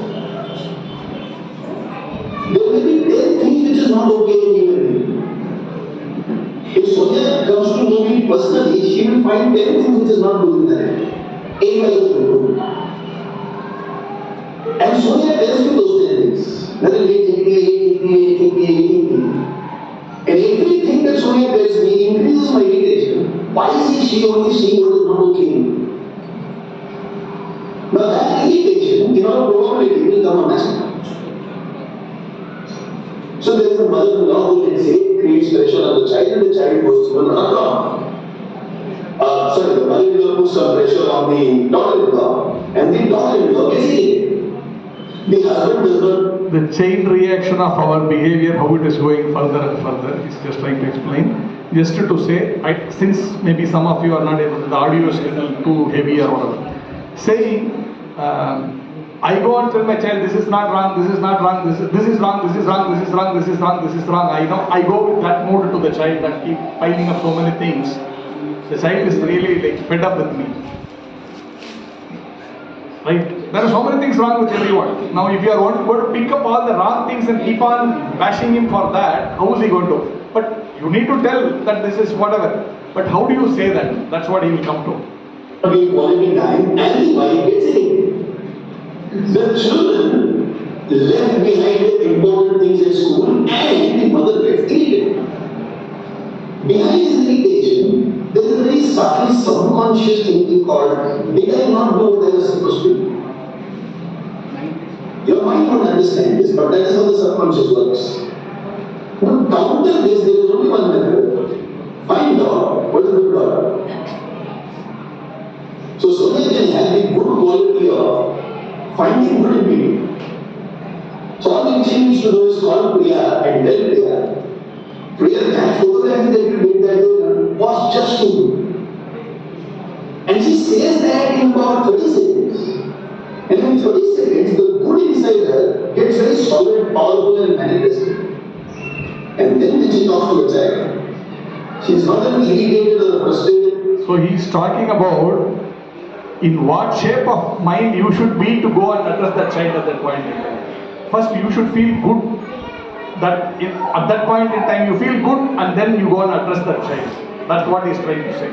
There may be 10 things which is not okay in you. If Sonia comes to know me personally, she will find 10 things which is not good in her. 8 is good. And Sonia tells me those 10 things. And everything Why is she only seeing what is not okay? Now that irritation, in all probability, will come on us. So there is a mother-in-law who, let's say, creates pressure on the child and the child goes through another problem. The mother-in-law puts some pressure on the daughter-in-law and the daughter-in-law gets irritated. The husband does not. The chain reaction of our behavior, how it is going further and further, is just trying to explain. Just to say, since maybe some of you are not able, the audio is a little too heavy or whatever. Saying, I go and tell my child, this is not wrong, this is not wrong, this is wrong, this is wrong, this is wrong, this is wrong, this is wrong. I go with that mood to the child and keep piling up so many things. The child is really like fed up with me. Right? There are so many things wrong with everyone. Now if you are going to pick up all the wrong things and keep on bashing him for that, how is he going to? But you need to tell that this is whatever. But how do you say that? That's what he will come to. Quality time and the wife gets irritated. The children left behind the important things at school and the mother gets irritated. Behind this irritation, there is a very subtle subconscious thinking called, did I not do what I was supposed to do? Your mind won't understand this, but that is how the subconscious works. To counter this, there is only one method. Find out what is the good order. So that you can have the good quality of finding good in people. So all the thing needs to do is call Priya and tell Priya. Priya, that photograph that you did that day was just too good. And she says that in about 30 seconds. And in 30 seconds, the good inside her gets very solid, powerful and manifested. And then when she talks to the child, she is not only irritated or frustrated. So he is talking about in what shape of mind you should be to go and address that child at that point in time. First, you should feel good that at that point in time you feel good and then you go and address that child. That's what he is trying to say.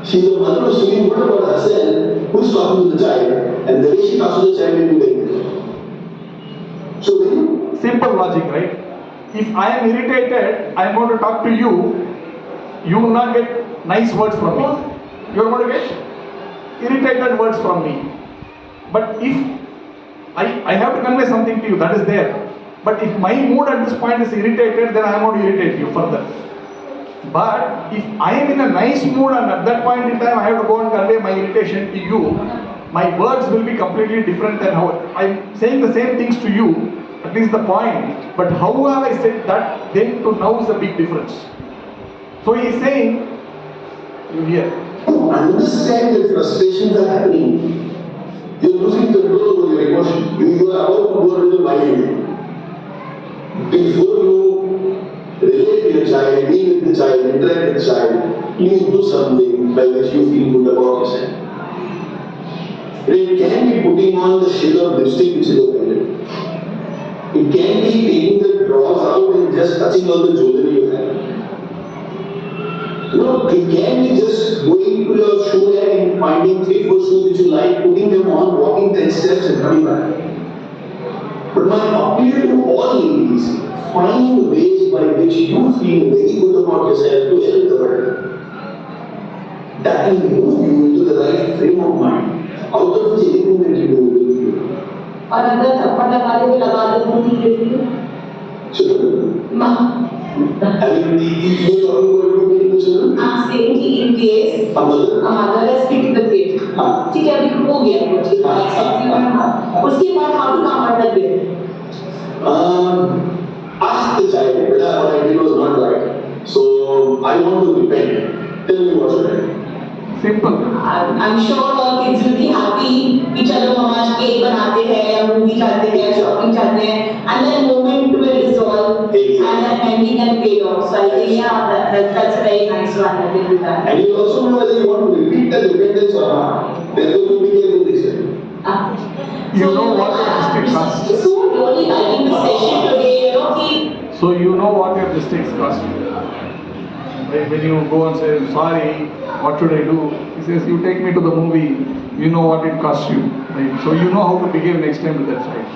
She is a mother who is feeling good about herself, who is talking to the child, and the way she talks to the child will be very good. So simple logic, right? If I am irritated, I am going to talk to you, you will not get nice words from me. You are going to get irritated words from me. But if I have to convey something to you, that is there. But if my mood at this point is irritated, then I am going to irritate you further. But if I am in a nice mood and at that point in time I have to go and convey my irritation to you, my words will be completely different than how I am saying the same things to you, at least the point. But how have I said that then to now is a big difference. So he is saying, you hear. Understand that frustrations are happening. You are losing control over your emotions. You are about to go a little violent. Before you relate to your child, be with the child, interact with the child, please do something by which you feel good about yourself. It can be putting on the shade of lipstick which is offended. It can be taking the drawers out and just touching all the jewelry you have. No, it can be just going to your shoe rack and finding 3-4 shoes which you like, putting them on, walking 10 steps and coming back. But my appeal to all ladies, find ways by which you feel very good about yourself to help the world. That will move you into the right frame of mind, out of which anything that you do will be good. और अगर थप्पड़ लगा दे तो लगा दे तो seriously children. Having you talking about you meeting the children? I'm saying कि in case a mother has picked the kid, ठीक है अभी हो गया कुछ उसके बाद how to come out of it? Ask the child, whether what I did was not right. So I want to repent. Tell me what should I do. Simple. I'm sure all kids will be happy कि चलो मम्मा cake बनाते हैं या movie जाते हैं shopping जाते हैं and then moment will dissolve and then memory can fade off. So I think that's a very nice one. I think with that. And you also know whether you want to repeat the repentance or not. Therefore you be careful this time. You know what your mistakes are. So really liking the session today, you know, so you know what your mistakes cost you. When you go and say, sorry, what should I do? He says, you take me to the movie, you know what it costs you. Right? So you know how to behave next time with that child.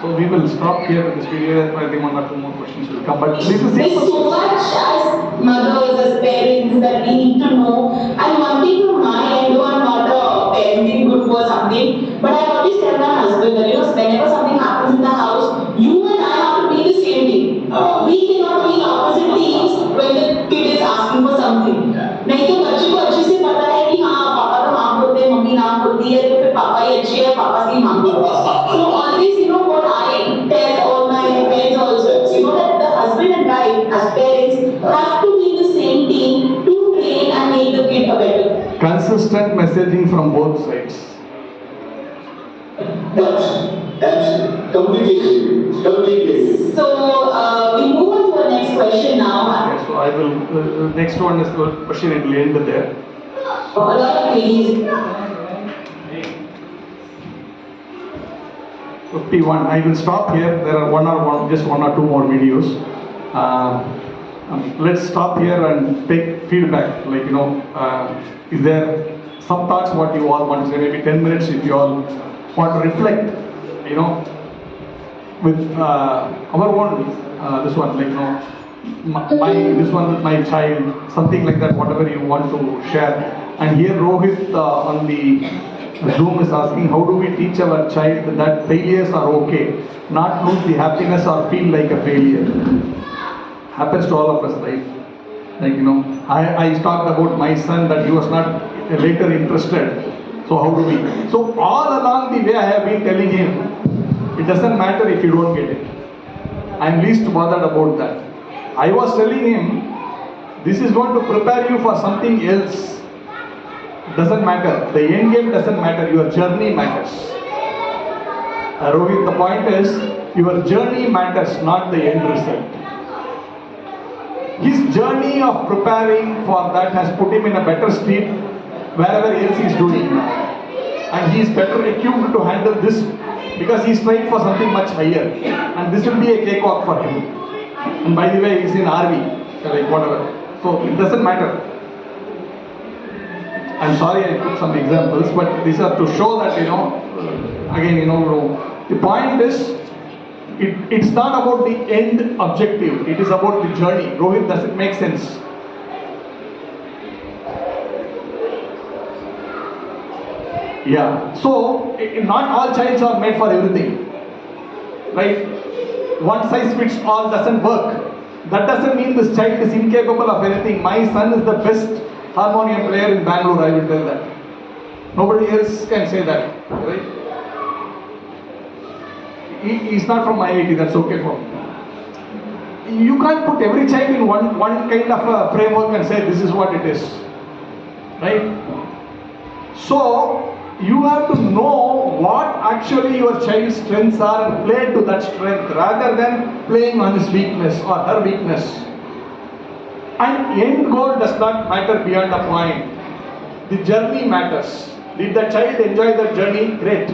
So we will stop here with this video. I think one or two more questions will come. But this is There's simple. so much as mothers, as parents that we need to know. And one thing from my end, though I'm not a parenting guru or something, but I always tell my husband that, whenever something happens in the house, you and I have to be the same team. We cannot be in opposite teams when the kid is asking for something. नहीं तो बच्चे को अच्छे से पता है कि हाँ पापा तो हाँ बोलते हैं, मम्मी ना बोलती है, तो फिर पापा ही अच्छे हैं, पापा से ही मांगो. So always, what I tell all my friends also, that the husband and wife as parents have to be the same team to train and make the kid a better. Consistent messaging from both sides. Absolutely. Completely. So we move on to the next question now. Okay, so I will. Next one is the question. It will end there. A lot of ladies. 51. I will stop here. There are just one or two more videos. Let's stop here and take feedback. Is there some thoughts what you all want to say? Maybe 10 minutes if you all want to reflect. With our own this one, this one with my child, something like that. Whatever you want to share. And here Rohit on the Zoom is asking, how do we teach our child that failures are okay, not lose the happiness or feel like a failure? Happens to all of us, right? I talked about my son that he was not later interested. So how do we? So all along the way I have been telling him, it doesn't matter if you don't get it. I'm least bothered about that. I was telling him, this is going to prepare you for something else. Doesn't matter. The end game doesn't matter. Your journey matters. Rohit, the point is, your journey matters, not the end result. His journey of preparing for that has put him in a better state wherever else he is doing now. And he is better equipped to handle this because he is trying for something much higher. And this will be a cakewalk for him. And by the way, he is in army, whatever. So it doesn't matter. I'm sorry I took some examples, but these are to show that, again, the point is, it's not about the end objective, it is about the journey. Rohit, does it make sense? Yeah, so not all childs are made for everything, right? One size fits all doesn't work. That doesn't mean this child is incapable of anything. My son is the best harmonium player in Bangalore, I will tell that. Nobody else can say that, right? He's not from IIT, that's okay for me. You can't put every child in one kind of a framework and say this is what it is, right? So, you have to know what actually your child's strengths are and play to that strength rather than playing on his weakness or her weakness. And end goal does not matter beyond a point. The journey matters. Did the child enjoy the journey? Great.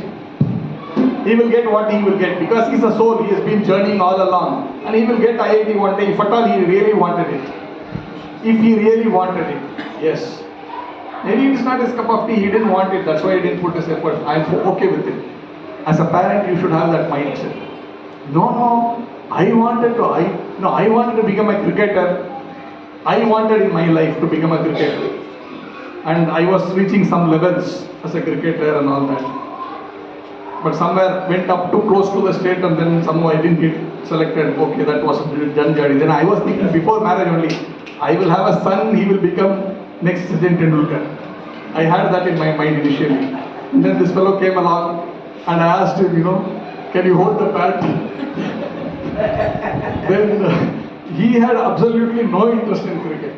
He will get what he will get because he's a soul. He has been journeying all along. And he will get IIT one day if at all he really wanted it. If he really wanted it, yes. Maybe it is not his cup of tea. He didn't want it. That's why he didn't put his effort. I'm okay with it. As a parent, you should have that mindset. No, I wanted to become a cricketer. I wanted in my life to become a cricketer. And I was reaching some levels as a cricketer and all that. But somewhere went up too close to the state and then somehow I didn't get selected. Okay, that was done journey. Then I was thinking before marriage only, I will have a son, he will become next Sachin Tendulkar. I had that in my mind initially. And then this fellow came along and I asked him, can you hold the bat? Then he had absolutely no interest in cricket.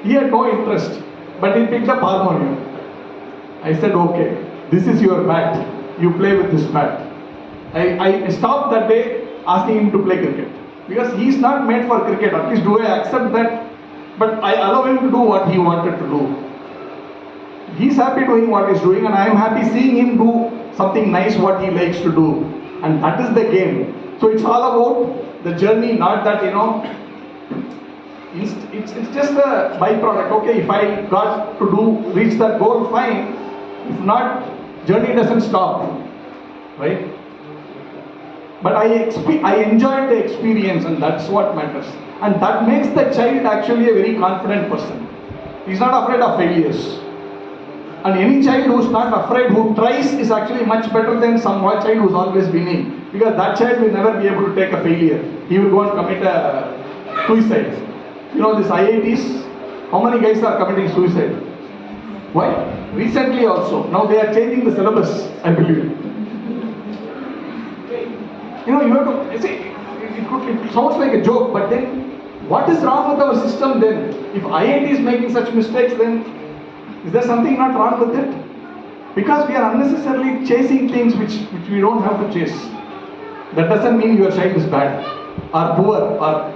He had no interest, but he picked up harmonium. I said, okay, this is your bat. You play with this bat. I stopped that day asking him to play cricket. Because he is not made for cricket. At least do I accept that? But I allow him to do what he wanted to do. He's happy doing what he's doing and I am happy seeing him do something nice what he likes to do. And that is the game. So it's all about the journey, not that, it's just a byproduct. Okay, if I got to reach that goal, fine. If not, journey doesn't stop, right? But I enjoyed the experience, and that's what matters. And that makes the child actually a very confident person. He's not afraid of failures. And any child who's not afraid, who tries, is actually much better than some child who's always winning. Because that child will never be able to take a failure. He will go and commit a suicide. You know, this IITs, how many guys are committing suicide? Why? Recently also. Now they are changing the syllabus, I believe. You know, you have to, see, it sounds like a joke, but then what is wrong with our system then? If IIT is making such mistakes, then is there something not wrong with it? Because we are unnecessarily chasing things which we don't have to chase. That doesn't mean your child is bad, or poor, or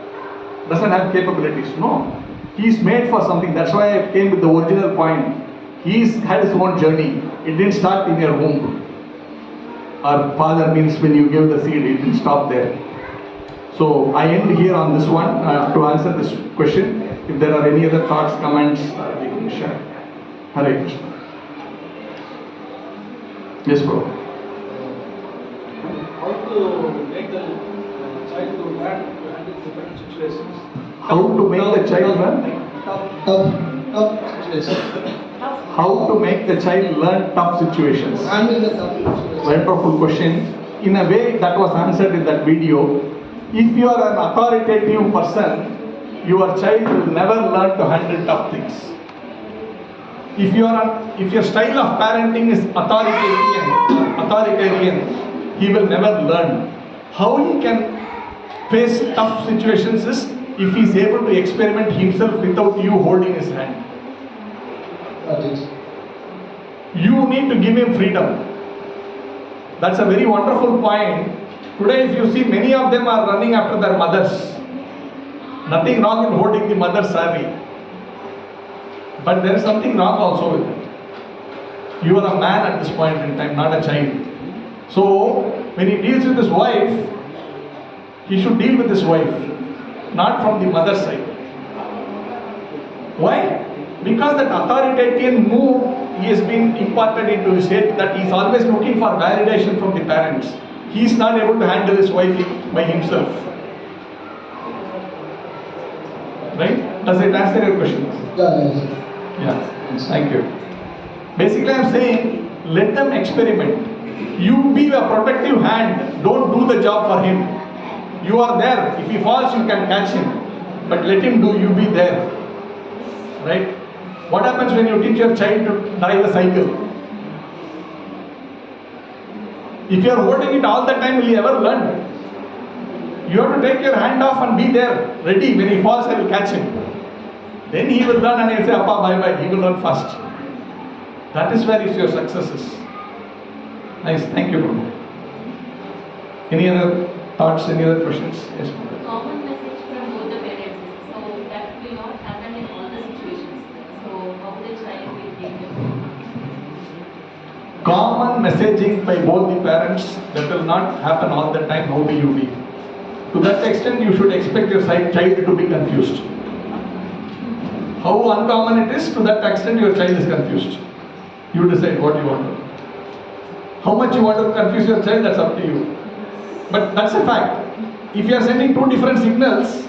doesn't have capabilities. No. He is made for something. That's why I came with the original point. He's had his own journey. It didn't start in your womb. Our father means when you give the seed, it didn't stop there. So I end here on this one to answer this question. If there are any other thoughts, comments, we can share. Hare Krishna. Yes, bro. How to make the child to learn to handle different situations? How to make the child learn? Tough situations. How to make the child learn tough situations? Handle the tough situations. Wonderful question. In a way, that was answered in that video. If you are an authoritative person, your child will never learn to handle tough things. If your style of parenting is authoritarian, he will never learn. How he can face tough situations is if he is able to experiment himself without you holding his hand. You need to give him freedom. That's a very wonderful point. Today, if you see, many of them are running after their mothers. Nothing wrong in holding the mother's saree. But there is something wrong also with it. You are a man at this point in time, not a child. So, when he deals with his wife, he should deal with his wife, not from the mother's side. Why? Because that authoritarian move he has been imparted into his head, that he is always looking for validation from the parents. He is not able to handle his wife by himself. Right? Does it answer your question? Yeah. Thank you. Basically, I am saying, let them experiment. You be a protective hand. Don't do the job for him. You are there. If he falls, you can catch him. But let him do. You be there. Right? What happens when you teach your child to drive a cycle? If you are holding it all the time, will he ever learn? You have to take your hand off and be there, ready. When he falls, I will catch him. Then he will learn and he will say, Appa, bye bye. He will learn fast. That is where your success is. Nice, thank you, Prabhu. Any other thoughts, any other questions? Yes, Prabhu. Common message from both the parents, so that will not happen in all the situations. So how the child will take it? Common messaging by both the parents, that will not happen all the time. How will you be? To that extent, you should expect your child to be confused. How uncommon it is, to that extent your child is confused. You decide what you want to. How much you want to confuse your child, that's up to you. But that's a fact. If you are sending two different signals,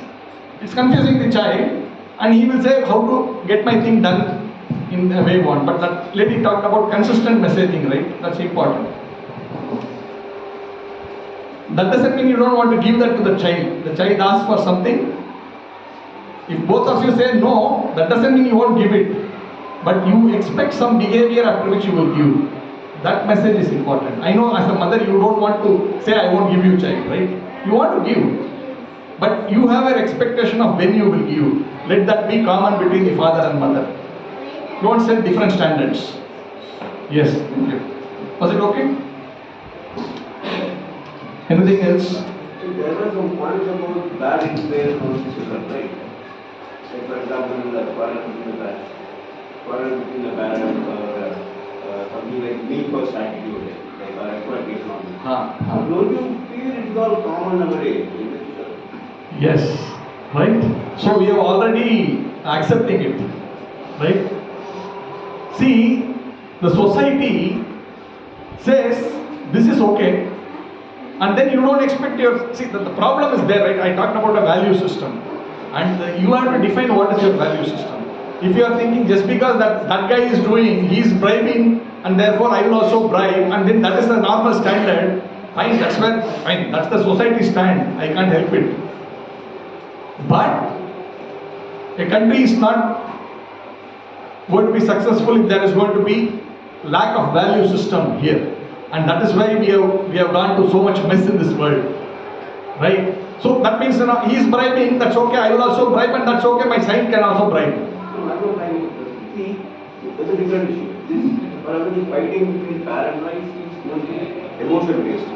it's confusing the child, and he will say how to get my thing done in a way you want. But that lady talked about consistent messaging, right? That's important. That doesn't mean you don't want to give that to the child. The child asks for something. If both of you say no, that doesn't mean you won't give it. But you expect some behavior after which you will give. That message is important. I know as a mother you don't want to say I won't give you child, right? You want to give. But you have an expectation of when you will give. Let that be common between the father and mother. Don't set different standards. Yes, thank you. Was it okay? Anything else? There were some points about bad influence on children, right? Like for example, the quarrel between the parents, or something like me first attitude, like our exploitation on it. So don't you feel it is all common nowadays? Yes, right? So we are already accepting it, right? See, the society says this is okay, And then you don't expect see, the problem is there, right? I talked about a value system. And you have to define what is your value system. If you are thinking just because that guy is doing, he is bribing, and therefore I will also bribe, and then that is the normal standard, fine, that's the society stand, I can't help it. But a country is not going to be successful if there is going to be lack of value system here. And that is why we have gone to so much mess in this world, right? So that means, he is bribing, that's okay, I will also bribe, and that's okay, my child can also bribe. No, I'm not trying to see, that's a different issue. This, whenever the fighting between parent rights is mostly emotion based.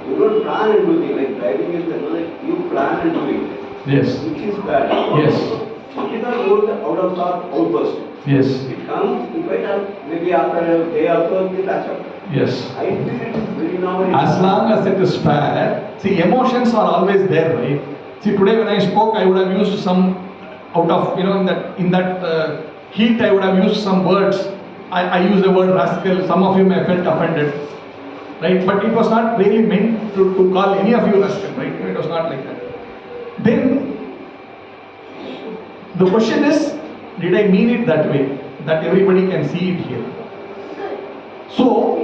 You don't plan and do things, like driving is like you plan and do it. Yes. Which is bad. Yes. It is not out of thought outburst. Yes. It comes, you might have, maybe after a day or so, you catch up. Yes. I feel it is very normal. As long as it is fair, see, emotions are always there, right? See, today when I spoke, I would have used some, out of, in that heat, I would have used some words. I used the word rascal, some of you may have felt offended, right? But it was not really meant to call any of you rascal, right? It was not like that. Then, the question is, did I mean it that way? That everybody can see it here. So,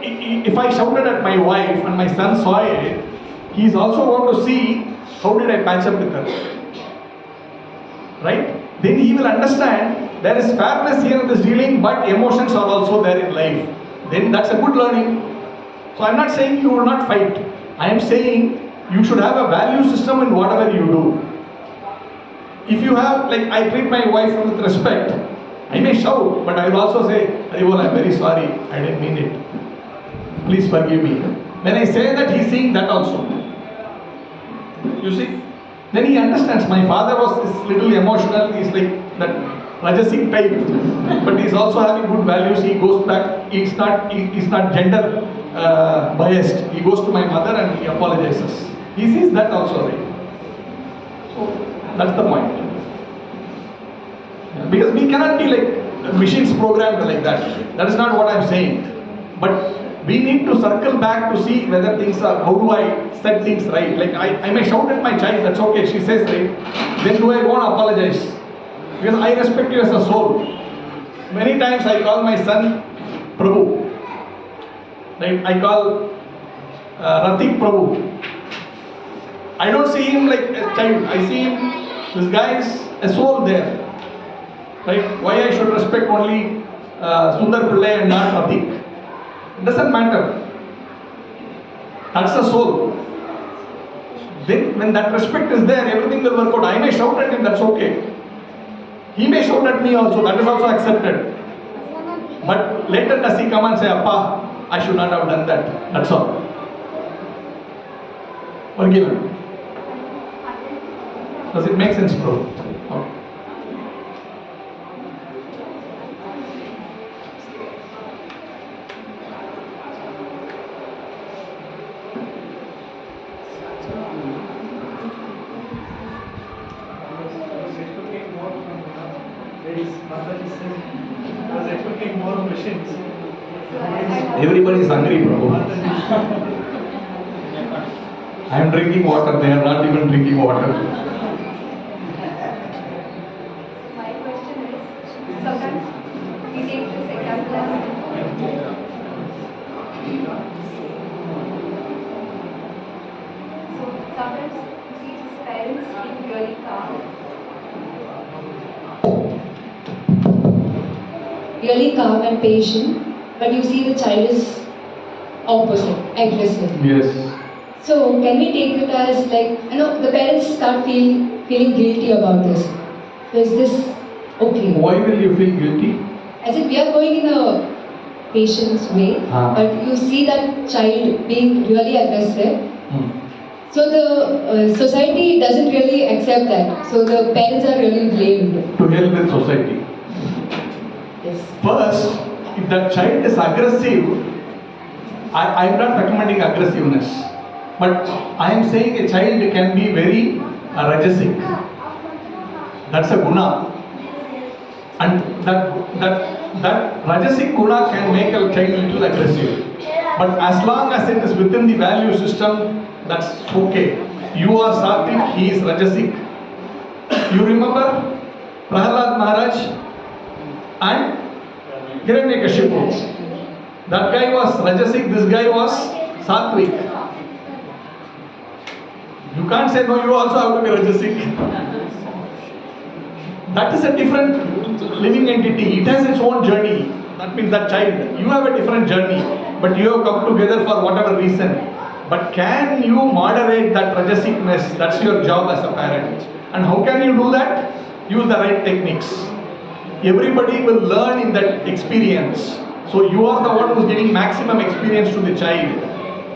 if I shouted at my wife and my son saw it, he is also going to see how did I patch up with her. Right? Then he will understand there is fairness here in this dealing, but emotions are also there in life. Then that's a good learning. So I'm not saying you will not fight. I am saying you should have a value system in whatever you do. If you have, like I treat my wife with respect, I may shout, but I will also say, Haribol, I'm very sorry, I didn't mean it. Please forgive me. When I say that, he's saying that also. You see? Then he understands. My father was this little emotional, he's like that Rajasic type, but he's also having good values. He goes back, he's not gender biased. He goes to my mother and he apologizes. He sees that also, right? So that's the point. Because we cannot be like machines programmed like that. That is not what I'm saying. But we need to circle back to see whether things are, how do I set things right. Like I may shout at my child, that's okay, she says right. Then do I go and apologize? Because I respect you as a soul. Many times I call my son Prabhu. Right? I call Ratik Prabhu. I don't see him like a child. I see him, this guy is a soul there. Right? Why I should respect only Sundar Pillai and not Ratik? It doesn't matter. That's the soul. Then when that respect is there, everything will work out. I may shout at him, that's okay. He may shout at me also, that is also accepted. But later does he come and say, Appa, I should not have done that. That's all. Forgiven. Does it make sense, bro? Okay. I was expecting more questions. Everybody is hungry, bro. I am drinking water, they are not even drinking water. My question is, sometimes we take this example as so sometimes you see these parents being really calm. Really calm and patient, but you see the child is opposite, aggressive. Yes. So can we take it as like, the parents start feeling guilty about this. So is this okay? Why will you feel guilty? As if we are going in a patient's way, but you see that child being really aggressive. So the society doesn't really accept that. So the parents are really blamed. To help with society. Yes. First, if that child is aggressive, I am not recommending aggressiveness. But I am saying a child can be very rajasic. That's a guna. And that rajasic guna can make a child little aggressive. But as long as it is within the value system, that's okay. You are Sattvic, he is Rajasic. You remember Prahalad Maharaj and Hiranyakashipu. That guy was Rajasic, this guy was Sattvic. You can't say no, you also have to be Rajasic. That is a different living entity. It has its own journey. That means that child, you have a different journey, but you have come together for whatever reason. But can you moderate that Rajasicness? That's your job as a parent. And how can you do that? Use the right techniques. Everybody will learn in that experience. So you are the one who is giving maximum experience to the child.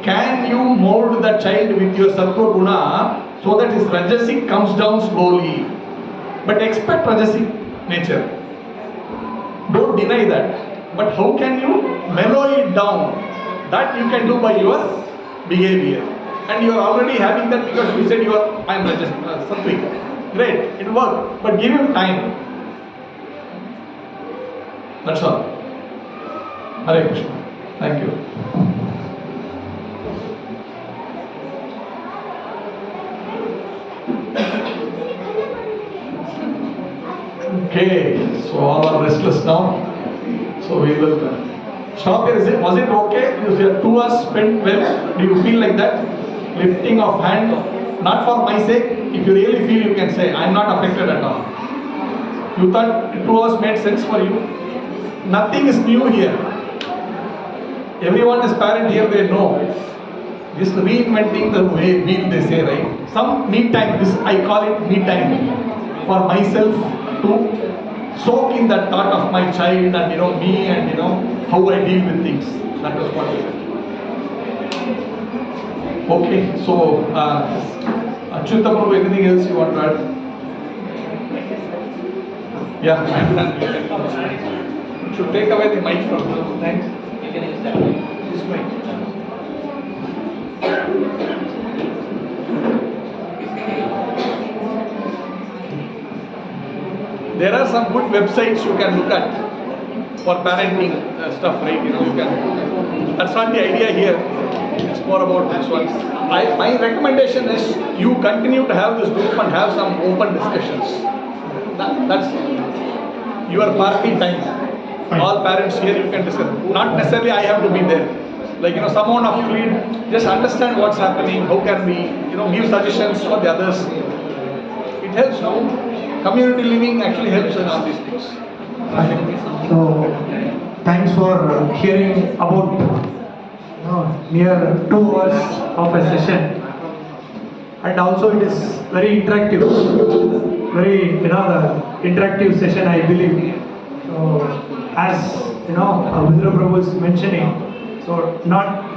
Can you mold that child with your Sattva Guna so that his Rajasic comes down slowly? But expect Rajasic nature. Don't deny that. But how can you mellow it down? That you can do by your behavior. And you are already having that because you said I am Rajasic, Sattvic. Great, it worked. But give him time. That's all. Hare Krishna. Thank you. Okay, so all are restless now. So we will stop here. Was it okay? You said 2 hours spent well. Do you feel like that? Lifting of hand, not for my sake. If you really feel, you can say, I am not affected at all. You thought 2 hours made sense for you? Nothing is new here. Everyone is parent here, they know. This reinventing the wheel, they say, right? Some me time, I call it me time for myself to soak in that thought of my child and me and how I deal with things. That was what I said. Okay, so Achyuta Prabhu, anything else you want to add? Yeah, I'm done. Should take away the mic from you. Thanks. You can use that mic. This mic. There are some good websites you can look at for parenting stuff, right? You can. That's not the idea here. It's more about this one. My recommendation is you continue to have this group and have some open discussions. That's your party time. Fine. All parents here you can discuss. Not necessarily I have to be there. Like someone of you lead. Just understand what's happening. How can we give suggestions for the others. It helps now. Community living actually helps in all these things. So, thanks for hearing about near 2 hours of a session, and also it is very interactive, very the interactive session, I believe. So, as Vidura Prabhu is mentioning, so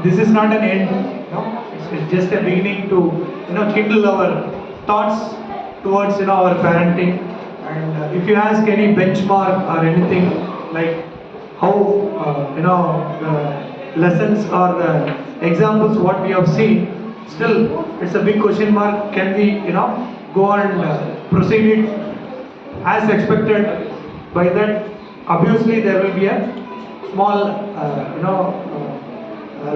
this is not an end. It's just a beginning to kindle our thoughts towards our parenting. And if you ask any benchmark or anything like how the lessons or the examples what we have seen, still it's a big question mark. Can we go and proceed it as expected? By that, obviously there will be a small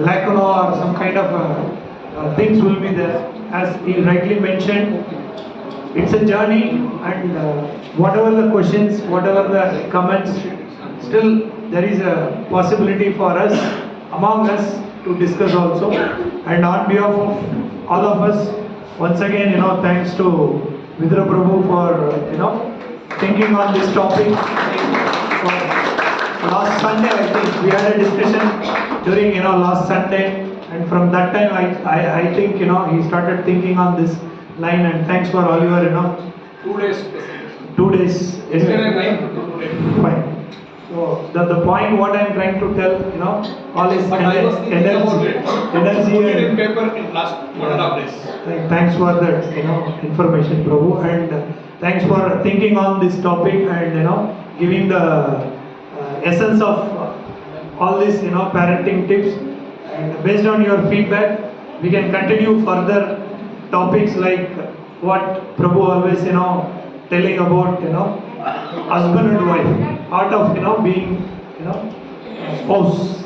lacuna or some kind of things will be there. As he rightly mentioned, it's a journey, and whatever the questions, whatever the comments, still there is a possibility for us, among us, to discuss also. And on behalf of all of us, once again, thanks to Vidura Prabhu for thinking on this topic. Last Sunday, I think we had a discussion during last Sunday, and from that time I think he started thinking on this line. And thanks for all your 2 days. 2 days. Anyway. Fine. So the point what I am trying to tell, all is energy in paper in last 1.5 days. Thanks for that information, Prabhu, and thanks for thinking on this topic and giving the essence of all these parenting tips. And based on your feedback, we can continue further topics like what Prabhu always telling about husband and wife, art of being spouse.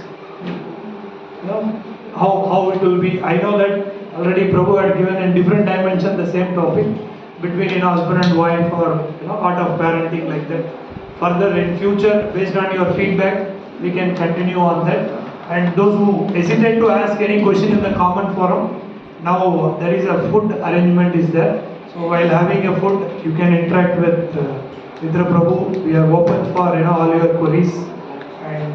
how it will be. I know that already Prabhu had given in different dimension the same topic between husband and wife, or art of parenting, like that. Further in future, based on your feedback, we can continue on that. And those who hesitate to ask any question in the common forum, now there is a food arrangement is there. So while having a food, you can interact with Vidura Prabhu. We are open for all your queries, and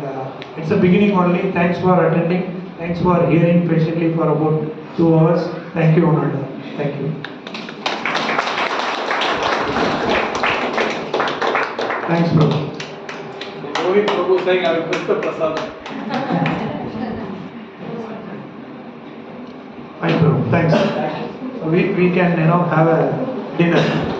it's a beginning only. Thanks for attending. Thanks for hearing patiently for about 2 hours. Thank you, Honorable. Thank you. Thanks, Prabhu. Moving Prabhu saying, I will miss the prasad. Fine, Prabhu. Thanks. We can have a dinner.